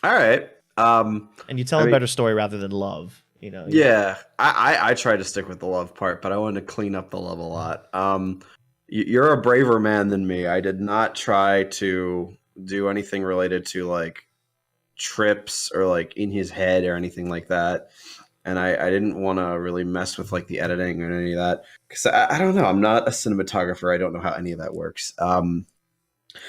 All right, and you tell a better story rather than love. Yeah, I try to stick with the love part, but I wanted to clean up the love a lot. You're a braver man than me. I did not try to do anything related to like trips or like in his head or anything like that, and I didn't want to really mess with like the editing or any of that because I don't know, I'm not a cinematographer. I don't know how any of that works.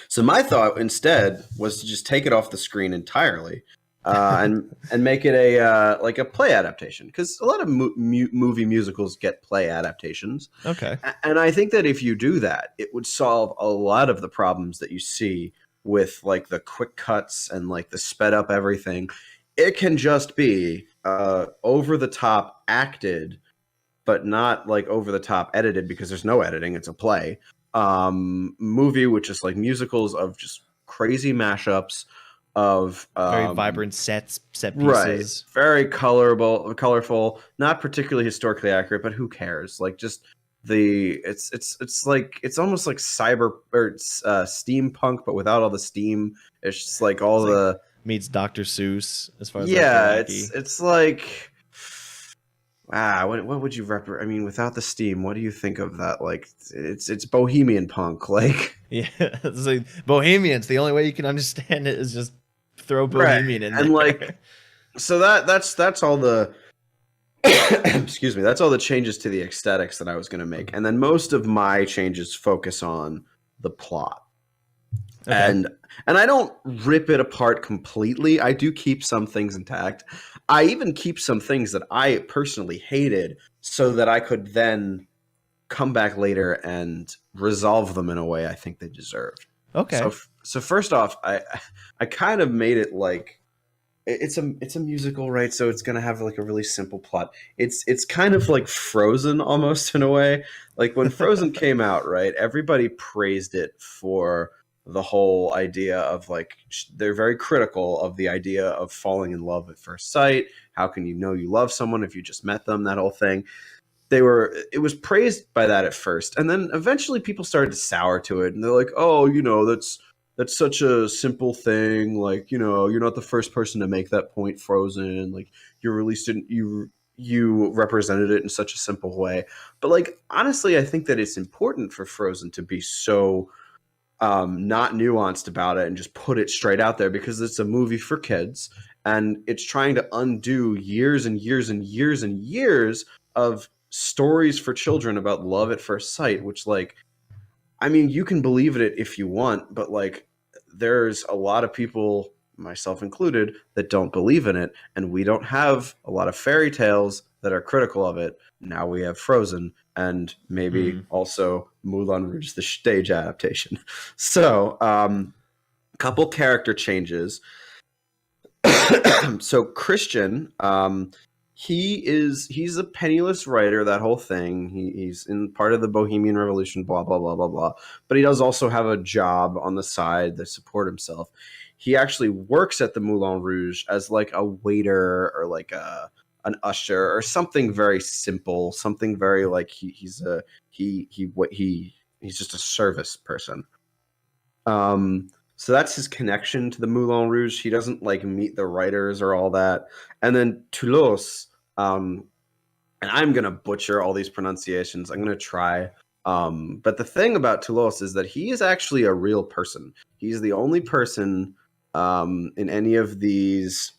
So my thought instead was to just take it off the screen entirely and make it a play adaptation, because a lot of movie musicals get play adaptations. Okay, and I think that if you do that, it would solve a lot of the problems that you see with like the quick cuts and like the sped up everything. It can just be over the top acted, but not like over the top edited, because there's no editing. It's a play movie with just like musicals of just crazy mashups of Very vibrant set right, pieces. very colorful, not particularly historically accurate, but who cares? Like just it's like it's almost like cyber or steampunk, but without all the steam. It's just like all It's like the meets Dr. Seuss as far as like the yeah. It's wacky. it's like what would you I mean, without the steam, what do you think of that? Like it's bohemian punk, like Yeah, it's like Bohemians. The only way you can understand it is just throw right, Bohemian in and like there. so that's all the excuse me, that's all the changes to the aesthetics that I was going to make. And then most of my changes focus on the plot. Okay. And I don't rip it apart completely. I do keep some things intact. I even keep some things that I personally hated so that I could then come back later and resolve them in a way I think they deserved. Okay. So first off, I kind of made it like it's a musical, right? So it's gonna have like a really simple plot. It's kind of like Frozen almost in a way. Like when Frozen came out, right? Everybody praised it for the whole idea of like they're very critical of the idea of falling in love at first sight. How can you know you love someone if you just met them? That whole thing. It was praised by that at first, and then eventually people started to sour to it, and they're like, oh, that's such a simple thing, like, you're not the first person to make that point, Frozen, like you released it, you represented it in such a simple way. But like honestly, I think that it's important for Frozen to be so not nuanced about it and just put it straight out there, because it's a movie for kids and it's trying to undo years and years and years and years of stories for children about love at first sight, which, like, I mean, you can believe in it if you want, but like there's a lot of people, myself included, that don't believe in it, and we don't have a lot of fairy tales that are critical of it. Now we have Frozen and maybe Hmm. also Moulin Rouge, the stage adaptation. So, couple character changes. So Christian, he's a penniless writer. That whole thing. He's in part of the Bohemian Revolution. Blah blah blah blah blah. But he does also have a job on the side to support himself. He actually works at the Moulin Rouge as like a waiter or like an usher or something very simple. Something very like he's just a service person. So that's his connection to the Moulin Rouge. He doesn't like meet the writers or all that. And then Toulouse, and I'm gonna butcher all these pronunciations. I'm gonna try. But the thing about Toulouse is that he is actually a real person. He's the only person in any of these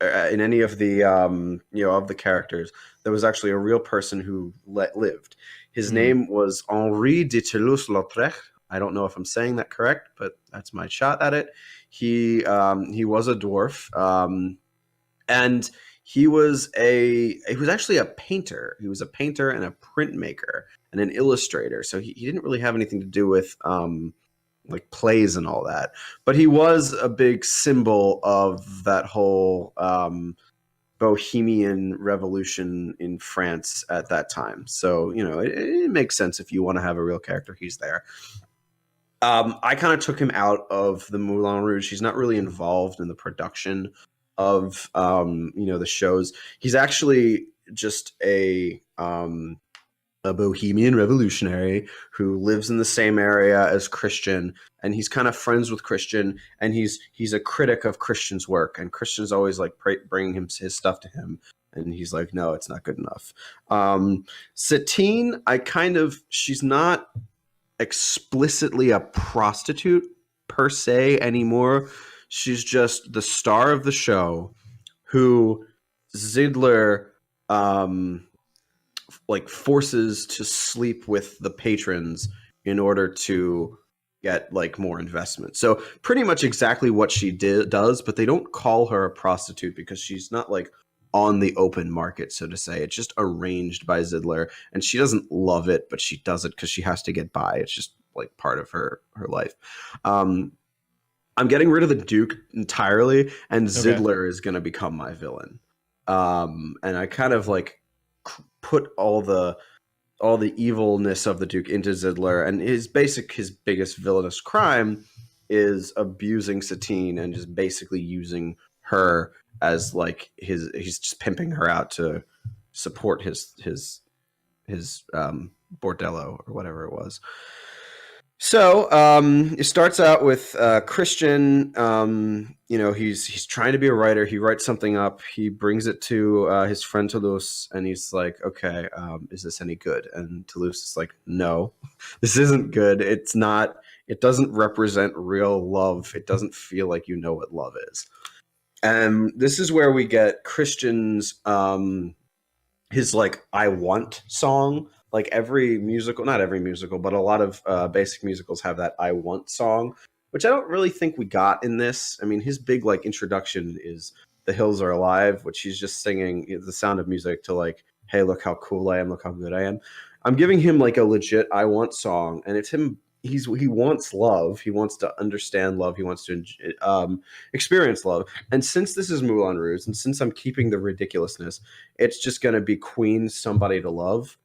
in any of the of the characters, there was actually a real person who lived. His Hmm. name was Henri de Toulouse-Lautrec. I don't know if I'm saying that correct, but that's my shot at it. He was a dwarf, and he was actually a painter. He was a painter and a printmaker and an illustrator. So he didn't really have anything to do with like plays and all that, but he was a big symbol of that whole Bohemian Revolution in France at that time. So it makes sense if you want to have a real character. He's there. I kind of took him out of the Moulin Rouge. He's not really involved in the production of the shows. He's actually just a bohemian revolutionary who lives in the same area as Christian, and he's kind of friends with Christian, and he's a critic of Christian's work, and Christian's always like bringing his stuff to him, and he's like, no, it's not good enough. Satine, she's not explicitly a prostitute per se anymore. She's just the star of the show who Zidler like forces to sleep with the patrons in order to get like more investment. So pretty much exactly what she does, but they don't call her a prostitute because she's not like on the open market, so to say. It's just arranged by Zidler, and she doesn't love it, but she does it because she has to get by. It's just like part of her life. Um, I'm getting rid of the Duke entirely, and Okay. Zidler is going to become my villain. And I kind of like put all the evilness of the Duke into Zidler, and his biggest villainous crime is abusing Satine and just basically using her as like he's just pimping her out to support his bordello or whatever it was. So it starts out with Christian. He's trying to be a writer. He writes something up. He brings it to his friend Toulouse, and he's like, "Okay, is this any good?" And Toulouse is like, "No, this isn't good. It's not. It doesn't represent real love. It doesn't feel like you know what love is." And this is where we get Christian's his like "I Want" song. Like every musical, not every musical, but a lot of basic musicals have that "I Want" song, which I don't really think we got in this. I mean, his big like introduction is "The Hills Are Alive," which he's just singing the Sound of Music to like, "Hey, look how cool I am, look how good I am." I'm giving him like a legit "I Want" song, and it's him. He wants love. He wants to understand love. He wants to experience love. And since this is Moulin Rouge, and since I'm keeping the ridiculousness, it's just going to be Queen "Somebody to Love."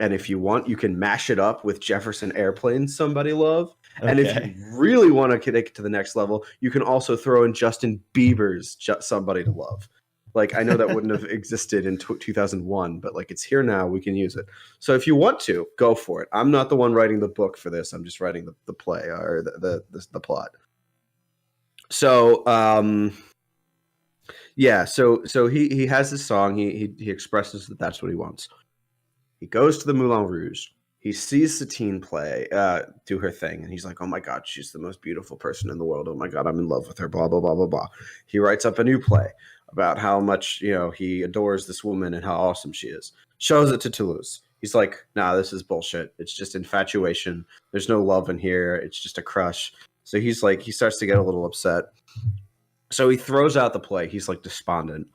And if you want, you can mash it up with Jefferson Airplane "Somebody Love." And if you really want to take it to the next level, you can also throw in Justin Bieber's "Somebody to Love." Like, I know that wouldn't have existed in 2001, but like it's here now. We can use it. So if you want to, go for it. I'm not the one writing the book for this. I'm just writing the play or the plot. So yeah, so he has this song. He expresses that that's what he wants. He goes to the Moulin Rouge. He sees Satine do her thing, and he's like, "Oh my God, she's the most beautiful person in the world. Oh my God, I'm in love with her." Blah blah blah blah blah. He writes up a new play about how much he adores this woman and how awesome she is. Shows it to Toulouse. He's like, "Nah, this is bullshit. It's just infatuation. There's no love in here. It's just a crush." So he starts to get a little upset. So he throws out the play. He's like despondent.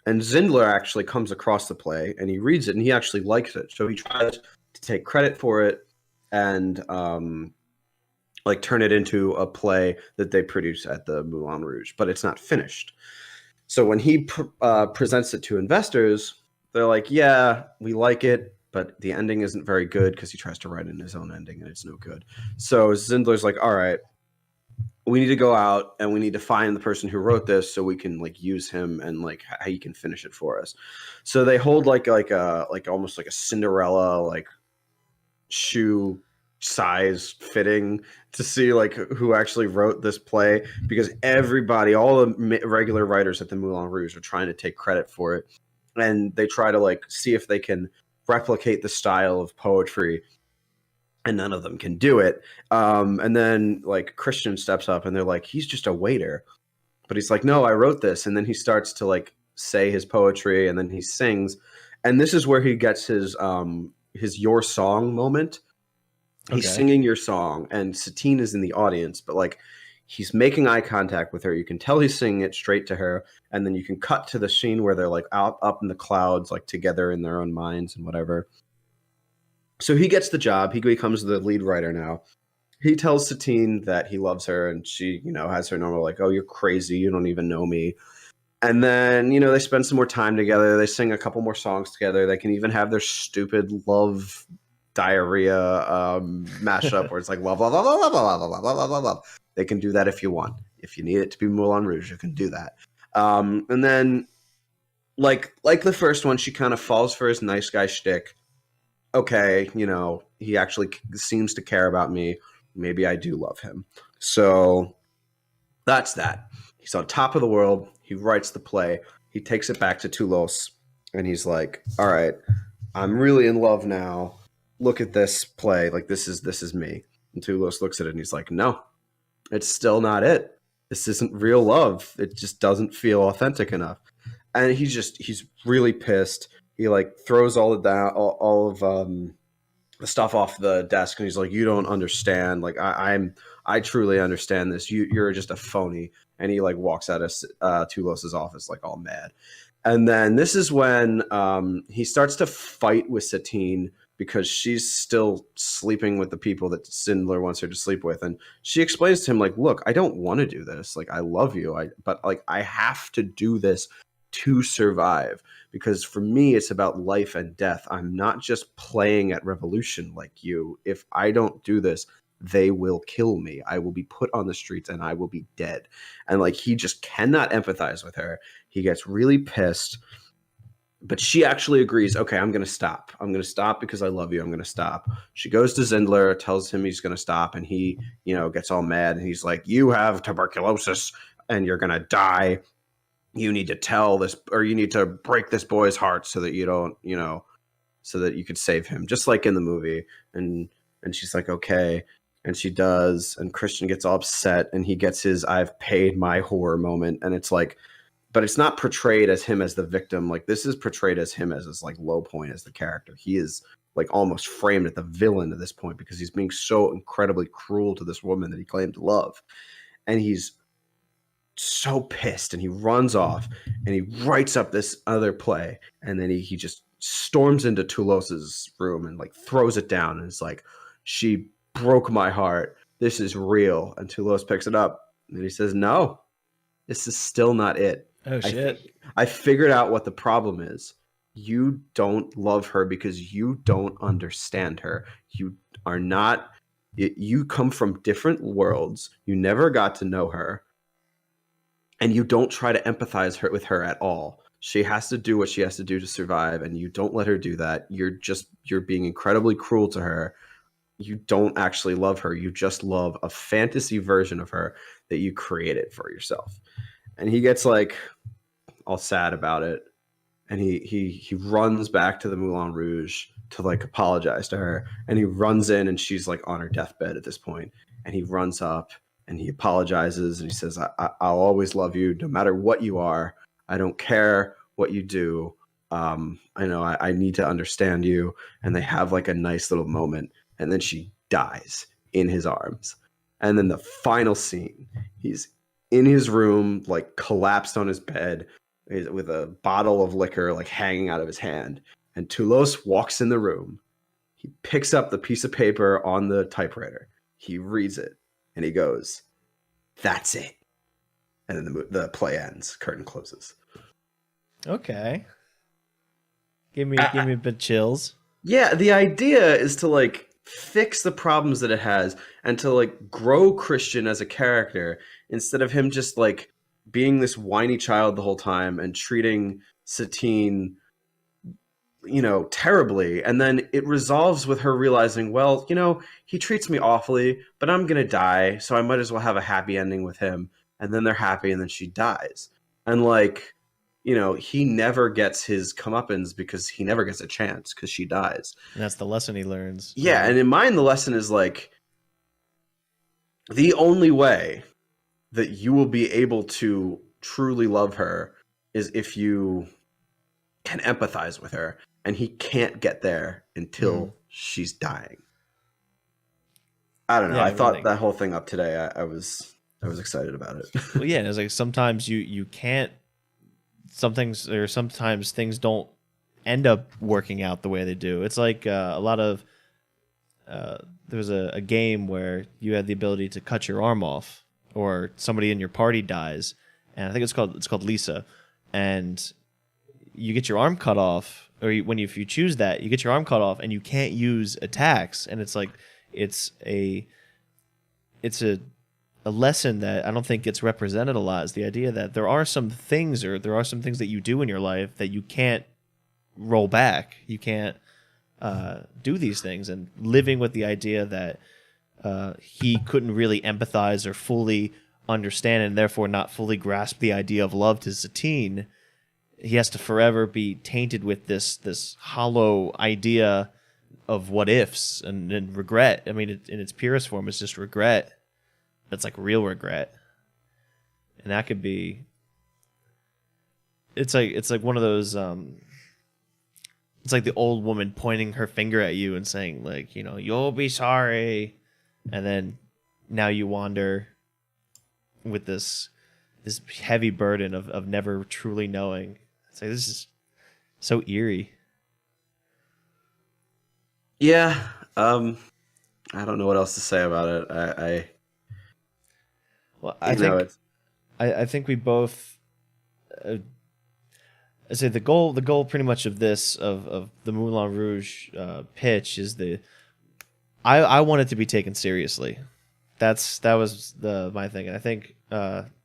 And Zindler actually comes across the play and he reads it and he actually likes it. So he tries to take credit for it and like turn it into a play that they produce at the Moulin Rouge, but it's not finished. So when he presents it to investors, they're like, "Yeah, we like it, but the ending isn't very good," because he tries to write in his own ending and it's no good. So Zindler's like, "All right, we need to go out and we need to find the person who wrote this so we can like use him and like how he can finish it for us." So they hold like almost like a Cinderella like shoe size fitting to see like who actually wrote this play, because everybody, all the regular writers at the Moulin Rouge are trying to take credit for it, and they try to like see if they can replicate the style of poetry, and none of them can do it. And then like Christian steps up and they're like, "He's just a waiter," but he's like, "No, I wrote this." And then he starts to like say his poetry and then he sings, and this is where he gets his "your song" moment. He's singing "Your Song" and Satine is in the audience, but like he's making eye contact with her. You can tell he's singing it straight to her, and then you can cut to the scene where they're like out up in the clouds, like together in their own minds and whatever. So he gets the job. He becomes the lead writer now. He tells Satine that he loves her, and she, has her normal like, "Oh, you're crazy. You don't even know me." And then, they spend some more time together. They sing a couple more songs together. They can even have their stupid love diarrhea mashup where it's like love, love, love, love, love, love, love, love, love, love. They can do that if you want. If you need it to be Moulin Rouge, you can do that. And then, like the first one, she kind of falls for his nice guy shtick. Okay, he actually seems to care about me. Maybe I do love him. So that's that. He's on top of the world. He writes the play. He takes it back to Toulouse, and he's like, "All right, I'm really in love now. Look at this play. Like this is me." And Toulouse looks at it and he's like, "No, it's still not it. This isn't real love. It just doesn't feel authentic enough." And he's really pissed. He like throws all of the stuff off the desk and he's like, "You don't understand. Like I truly understand this. You're just a phony." And he like walks out of Toulouse's office like all mad. And then this is when he starts to fight with Satine because she's still sleeping with the people that Zindler wants her to sleep with. And she explains to him like, "Look, I don't want to do this. Like, I love you. But like, I have to do this to survive, because for me, it's about life and death. I'm not just playing at revolution like you. If I don't do this, they will kill me. I will be put on the streets and I will be dead. And like he just cannot empathize with her. He gets really pissed. But she actually agrees, okay, I'm going to stop. I'm going to stop because I love you. I'm going to stop. She goes to Zindler, tells him he's going to stop, and he, gets all mad. And he's like, you have tuberculosis and you're going to die. You need to tell this, or you need to break this boy's heart so that you don't, so that you could save him, just like in the movie. And she's like, okay. And she does. And Christian gets all upset and he gets his I've paid my whore moment. And it's like, but it's not portrayed as him as the victim. Like this is portrayed as him as this like low point as the character. He is like almost framed as the villain at this point because he's being so incredibly cruel to this woman that he claimed to love. And he's so pissed and he runs off and he writes up this other play. And then he just storms into Toulos's room and like throws it down. And it's like, she broke my heart. This is real. And Toulos picks it up and he says, no, this is still not it. Oh, shit. I figured out what the problem is. You don't love her because you don't understand her. You are not, you come from different worlds. You never got to know her. And you don't try to empathize with her at all. She has to do what she has to do to survive. And you don't let her do that. You're being incredibly cruel to her. You don't actually love her. You just love a fantasy version of her that you created for yourself. And he gets like all sad about it. And he runs back to the Moulin Rouge to like apologize to her. And he runs in and she's like on her deathbed at this point. And he runs up and he apologizes and he says, I'll always love you no matter what you are. I don't care what you do. I know I need to understand you. And they have like a nice little moment. And then she dies in his arms. And then the final scene, he's in his room, like collapsed on his bed with a bottle of liquor like hanging out of his hand. And Toulos walks in the room. He picks up the piece of paper on the typewriter. He reads it and he goes, that's it. And then the play ends, curtain closes. Okay. Give me a bit chills. Yeah, the idea is to like fix the problems that it has and to like grow Christian as a character instead of him just like being this whiny child the whole time and treating Satine, terribly. And then it resolves with her realizing, well, he treats me awfully, but I'm going to die. So I might as well have a happy ending with him. And then they're happy and then she dies. And like, he never gets his comeuppance because he never gets a chance because she dies. And that's the lesson he learns. Yeah. And in mine, the lesson is like, the only way that you will be able to truly love her is if you can empathize with her, and he can't get there until she's dying. I don't know. I thought that whole thing up today. I was excited about it. Well, yeah, it's like sometimes you can't. Sometimes things don't end up working out the way they do. It's like a lot of. There was a game where you had the ability to cut your arm off, or somebody in your party dies, and I think it's called Lisa, and you get your arm cut off, or if you choose that, you get your arm cut off, and you can't use attacks, and it's like it's a lesson that I don't think gets represented a lot. Is the idea that there are some things that you do in your life that you can't roll back, you can't do these things, and living with the idea that he couldn't really empathize or fully understand and therefore not fully grasp the idea of love to Satine, he has to forever be tainted with this hollow idea of what ifs and regret. I mean, in its purest form, it's just regret. That's like real regret, and that could be. It's like one of those. It's like the old woman pointing her finger at you and saying, like, you'll be sorry, and then now you wander with this heavy burden of never truly knowing. It's like, this is so eerie. Yeah, I don't know what else to say about it. I think we both. I say the goal pretty much of the Moulin Rouge pitch is I want it to be taken seriously. That was the my thing. And I think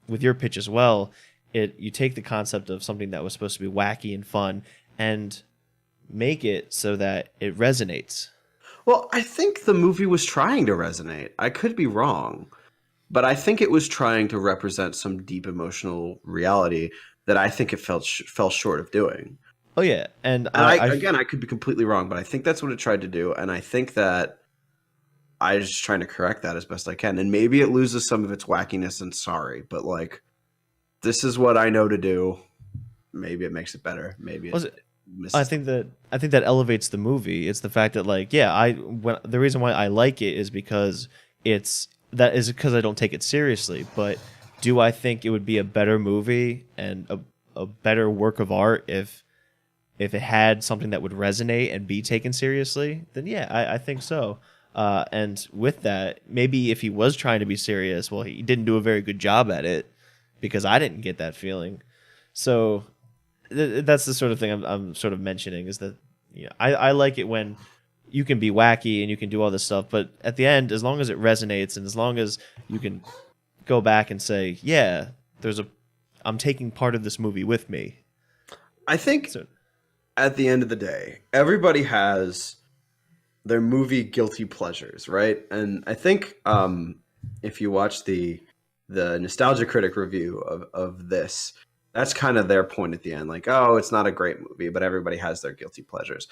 with your pitch as well, you take the concept of something that was supposed to be wacky and fun and make it so that it resonates. Well, I think the movie was trying to resonate. I could be wrong, but I think it was trying to represent some deep emotional reality that I think it fell short of doing. Oh yeah, and And again, I could be completely wrong, but I think that's what it tried to do, and I think that I was just trying to correct that as best I can. And maybe it loses some of its wackiness, and sorry, but like this is what I know to do. Maybe it makes it better. Maybe it misses. I think that elevates the movie. It's the fact that like the reason why I like it is because because I don't take it seriously. But do I think it would be a better movie and a better work of art if it had something that would resonate and be taken seriously? Then yeah, I think so. And with that, maybe if he was trying to be serious, well, he didn't do a very good job at it because I didn't get that feeling. So that's the sort of thing I'm sort of mentioning is that I like it when you can be wacky and you can do all this stuff, but at the end, as long as it resonates and as long as you can go back and say, yeah, I'm taking part of this movie with me. I think at the end of the day, everybody has their movie guilty pleasures, right? And I think if you watch the Nostalgia Critic review of this, that's kind of their point at the end. Like, oh, it's not a great movie, but everybody has their guilty pleasures.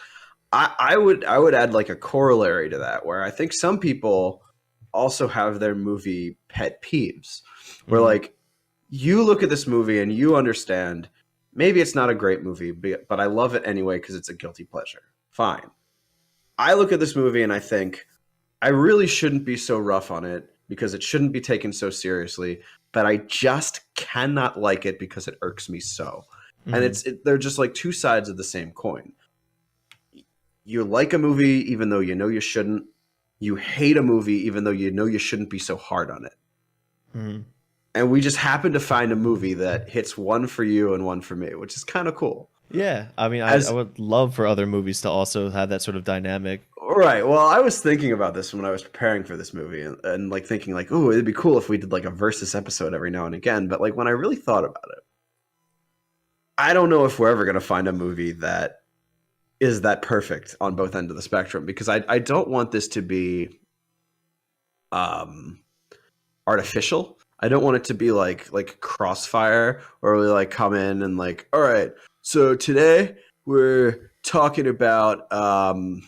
I would add like a corollary to that, where I think some people also have their movie pet peeves, where like you look at this movie and you understand maybe it's not a great movie, but I love it anyway because it's a guilty pleasure. Fine. I look at this movie and I think I really shouldn't be so rough on it because it shouldn't be taken so seriously, but I just cannot like it because it irks me so. And they're just like two sides of the same coin. You like a movie even though you know you shouldn't. You hate a movie even though you know you shouldn't be so hard on it. And we just happen to find a movie that hits one for you and one for me, which is kind of cool. Yeah, I mean, I would love for other movies to also have that sort of dynamic. Right. Well, I was thinking about this when I was preparing for this movie and like thinking like, oh, it'd be cool if we did like a versus episode every now and again. But like when I really thought about it, I don't know if we're ever going to find a movie that is that perfect on both ends of the spectrum, because I don't want this to be artificial. I don't want it to be like Crossfire, where we like come in and like, all right, so today we're talking about oh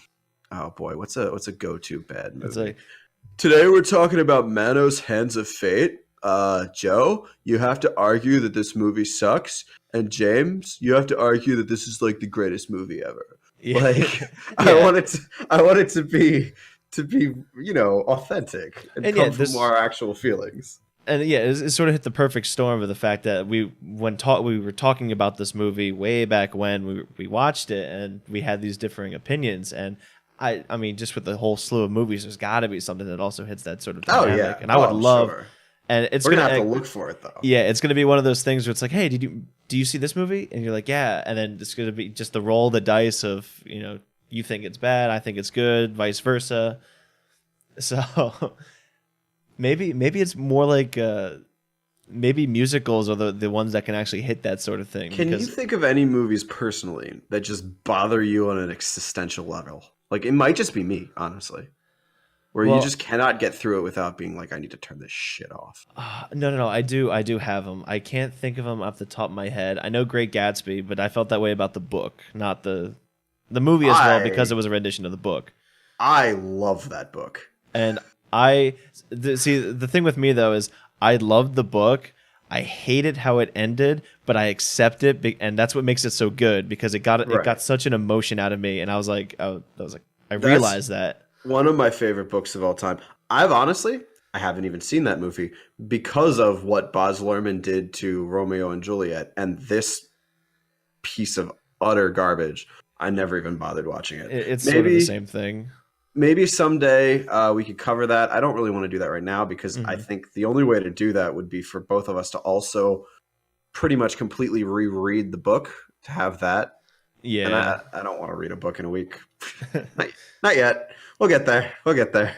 boy, what's a go-to bad movie? Today we're talking about Manos Hands of Fate. Joe, you have to argue that this movie sucks, and James, you have to argue that this is like the greatest movie ever. Yeah. Like yeah. I want it to be authentic and come from our actual feelings. And yeah, it sort of hit the perfect storm of the fact that we were talking about this movie way back when we watched it, and we had these differing opinions. And I mean, just with the whole slew of movies, there's got to be something that also hits that sort of dynamic. Oh yeah, and I would love. Sure. And we're gonna have to look for it though. Yeah, it's gonna be one of those things where it's like, hey, do you see this movie? And you're like, yeah, and then it's gonna be just the roll the dice of you think it's bad, I think it's good, vice versa. So maybe it's more like maybe musicals are the ones that can actually hit that sort of thing. Can you think of any movies personally that just bother you on an existential level? Like it might just be me, honestly. Where you just cannot get through it without being like, I need to turn this shit off. No. I do have them. I can't think of them off the top of my head. I know Great Gatsby, but I felt that way about the book, not the movie as well, because it was a rendition of the book. I love that book. And the thing with me though is I loved the book. I hated how it ended, but I accept it, and that's what makes it so good, because it got such an emotion out of me, and I realized that. One of my favorite books of all time. I haven't even seen that movie because of what Baz Luhrmann did to Romeo and Juliet, and this piece of utter garbage. I never even bothered watching it. It's sort of the same thing. Maybe someday we could cover that. I don't really want to do that right now because I think the only way to do that would be for both of us to also pretty much completely reread the book to have that and Yeah. I don't want to read a book in a week. not, not yet. We'll get there. We'll get there.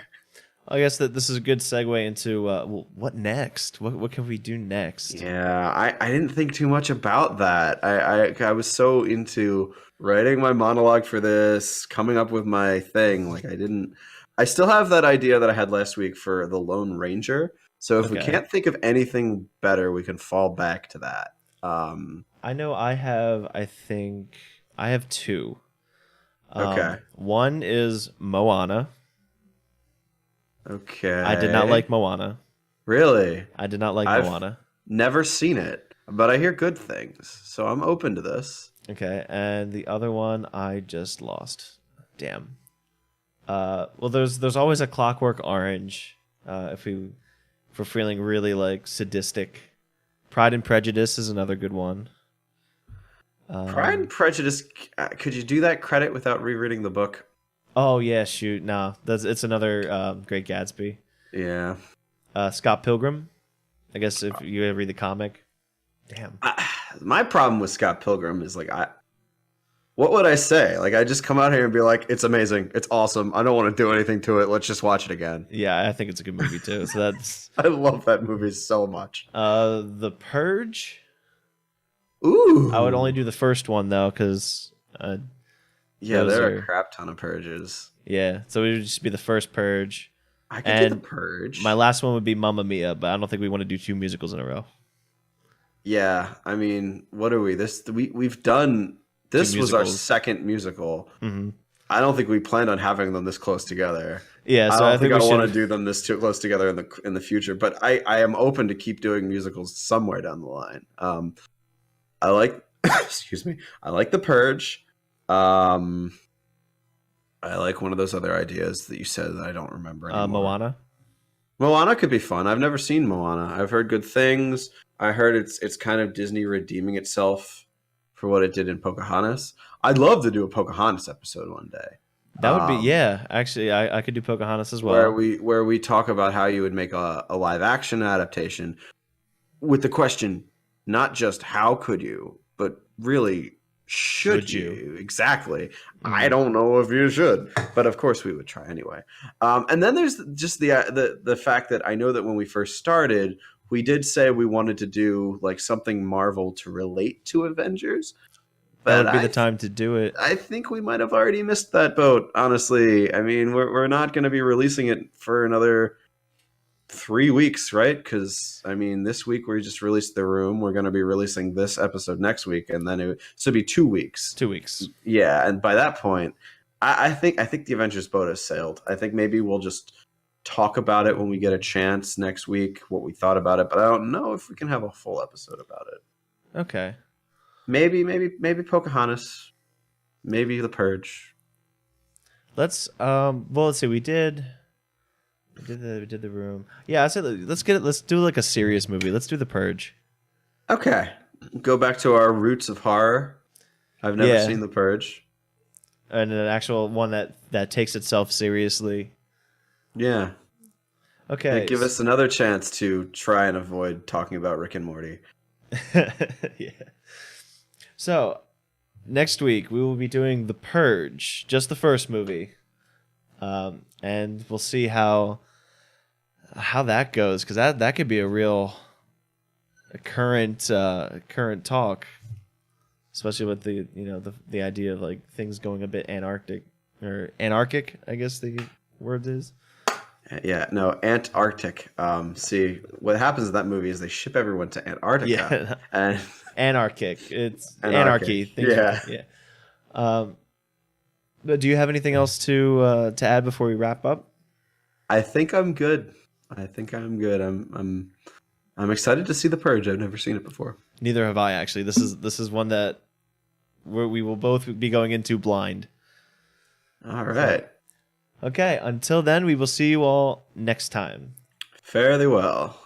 I guess that this is a good segue into well, what next? What can we do next? Yeah, I didn't think too much about that. I was so into writing my monologue for this, coming up with my thing. Like I didn't. I still have that idea that I had last week for the Lone Ranger. So if we Okay. can't think of anything better, we can fall back to that. I know I have. I think I have two. Okay. One is Moana. Okay. I did not like Moana. Really? I did not like I've Moana. never seen it, but I hear good things, so I'm open to this. Okay, and the other one I just lost. Damn. Well, there's always a Clockwork Orange. If we're feeling really like sadistic, Pride and Prejudice is another good one. Pride and Prejudice. Could you do that credit without rereading the book? Oh yeah, shoot, no, it's another Great Gatsby. Yeah. Scott Pilgrim. I guess if you ever read the comic. Damn. My problem with Scott Pilgrim is like what would I say? Like I just come out here and be like, it's amazing, it's awesome. I don't want to do anything to it. Let's just watch it again. Yeah, I think it's a good movie too. So that's I love that movie so much. The Purge. Ooh. I would only do the first one though, because yeah, those there are are- a crap ton of purges. yeah. So it would just be the first Purge. I could do And the Purge. My last one would be Mamma Mia, but I don't think we want to do two musicals in a row. Yeah, I mean, what are we? We've done this was our musicals. second musical. Mm-hmm. I don't think we planned on having them this close together. Yeah, so I I don't think we I want to should. do them this too close together in the future. But I am open to keep doing musicals somewhere down the line. I like excuse me. I like The Purge. I like one of those other ideas that you said that I don't remember anymore. Moana. Moana could be fun. I've never seen Moana. I've heard good things. I heard it's kind of Disney redeeming itself for what it did in Pocahontas. I'd love to do a Pocahontas episode one day. That would be yeah. Actually, I could do Pocahontas as well. Where we talk about how you would make a live action adaptation with the question not just how could you, but really should you? Exactly. Mm-hmm. I don't know if you should, but of course we would try anyway. And then there's just the fact that I know that when we first started, we did say we wanted to do like something Marvel to relate to Avengers. That would be the time to do it. I think we might have already missed that boat, honestly. I mean, we're not going to be releasing it for another 3 weeks, right? Because, I mean, this week we just released The Room. We're going to be releasing this episode next week, and then it'll be 2 weeks. 2 weeks. Yeah, and by that point, I think the Avengers boat has sailed. I think maybe we'll just talk about it when we get a chance next week, what we thought about it, but I don't know if we can have a full episode about it. Okay. Maybe Pocahontas, maybe The Purge. Let's let's see. We did the Room. Yeah, I said let's do like a serious movie. Let's do The Purge. Okay. Go back to our roots of horror. I've never seen The Purge. And an actual one that takes itself seriously. Yeah. Okay. Hey, give us another chance to try and avoid talking about Rick and Morty. Yeah. So, next week we will be doing The Purge, just the first movie, and we'll see how that goes, because that could be a real current talk, especially with the idea of like things going a bit anarchic, I guess the word is. Yeah, no, Antarctic. See, what happens in that movie is they ship everyone to Antarctica. Yeah. And Anarchic. It's Anarchic. anarchy. Yeah. But do you have anything else to add before we wrap up? I think I'm good. I'm excited to see The Purge. I've never seen it before. Neither have I, actually. This is one that we will both be going into blind. All right. Okay, until then, we will see you all next time. Fare thee well.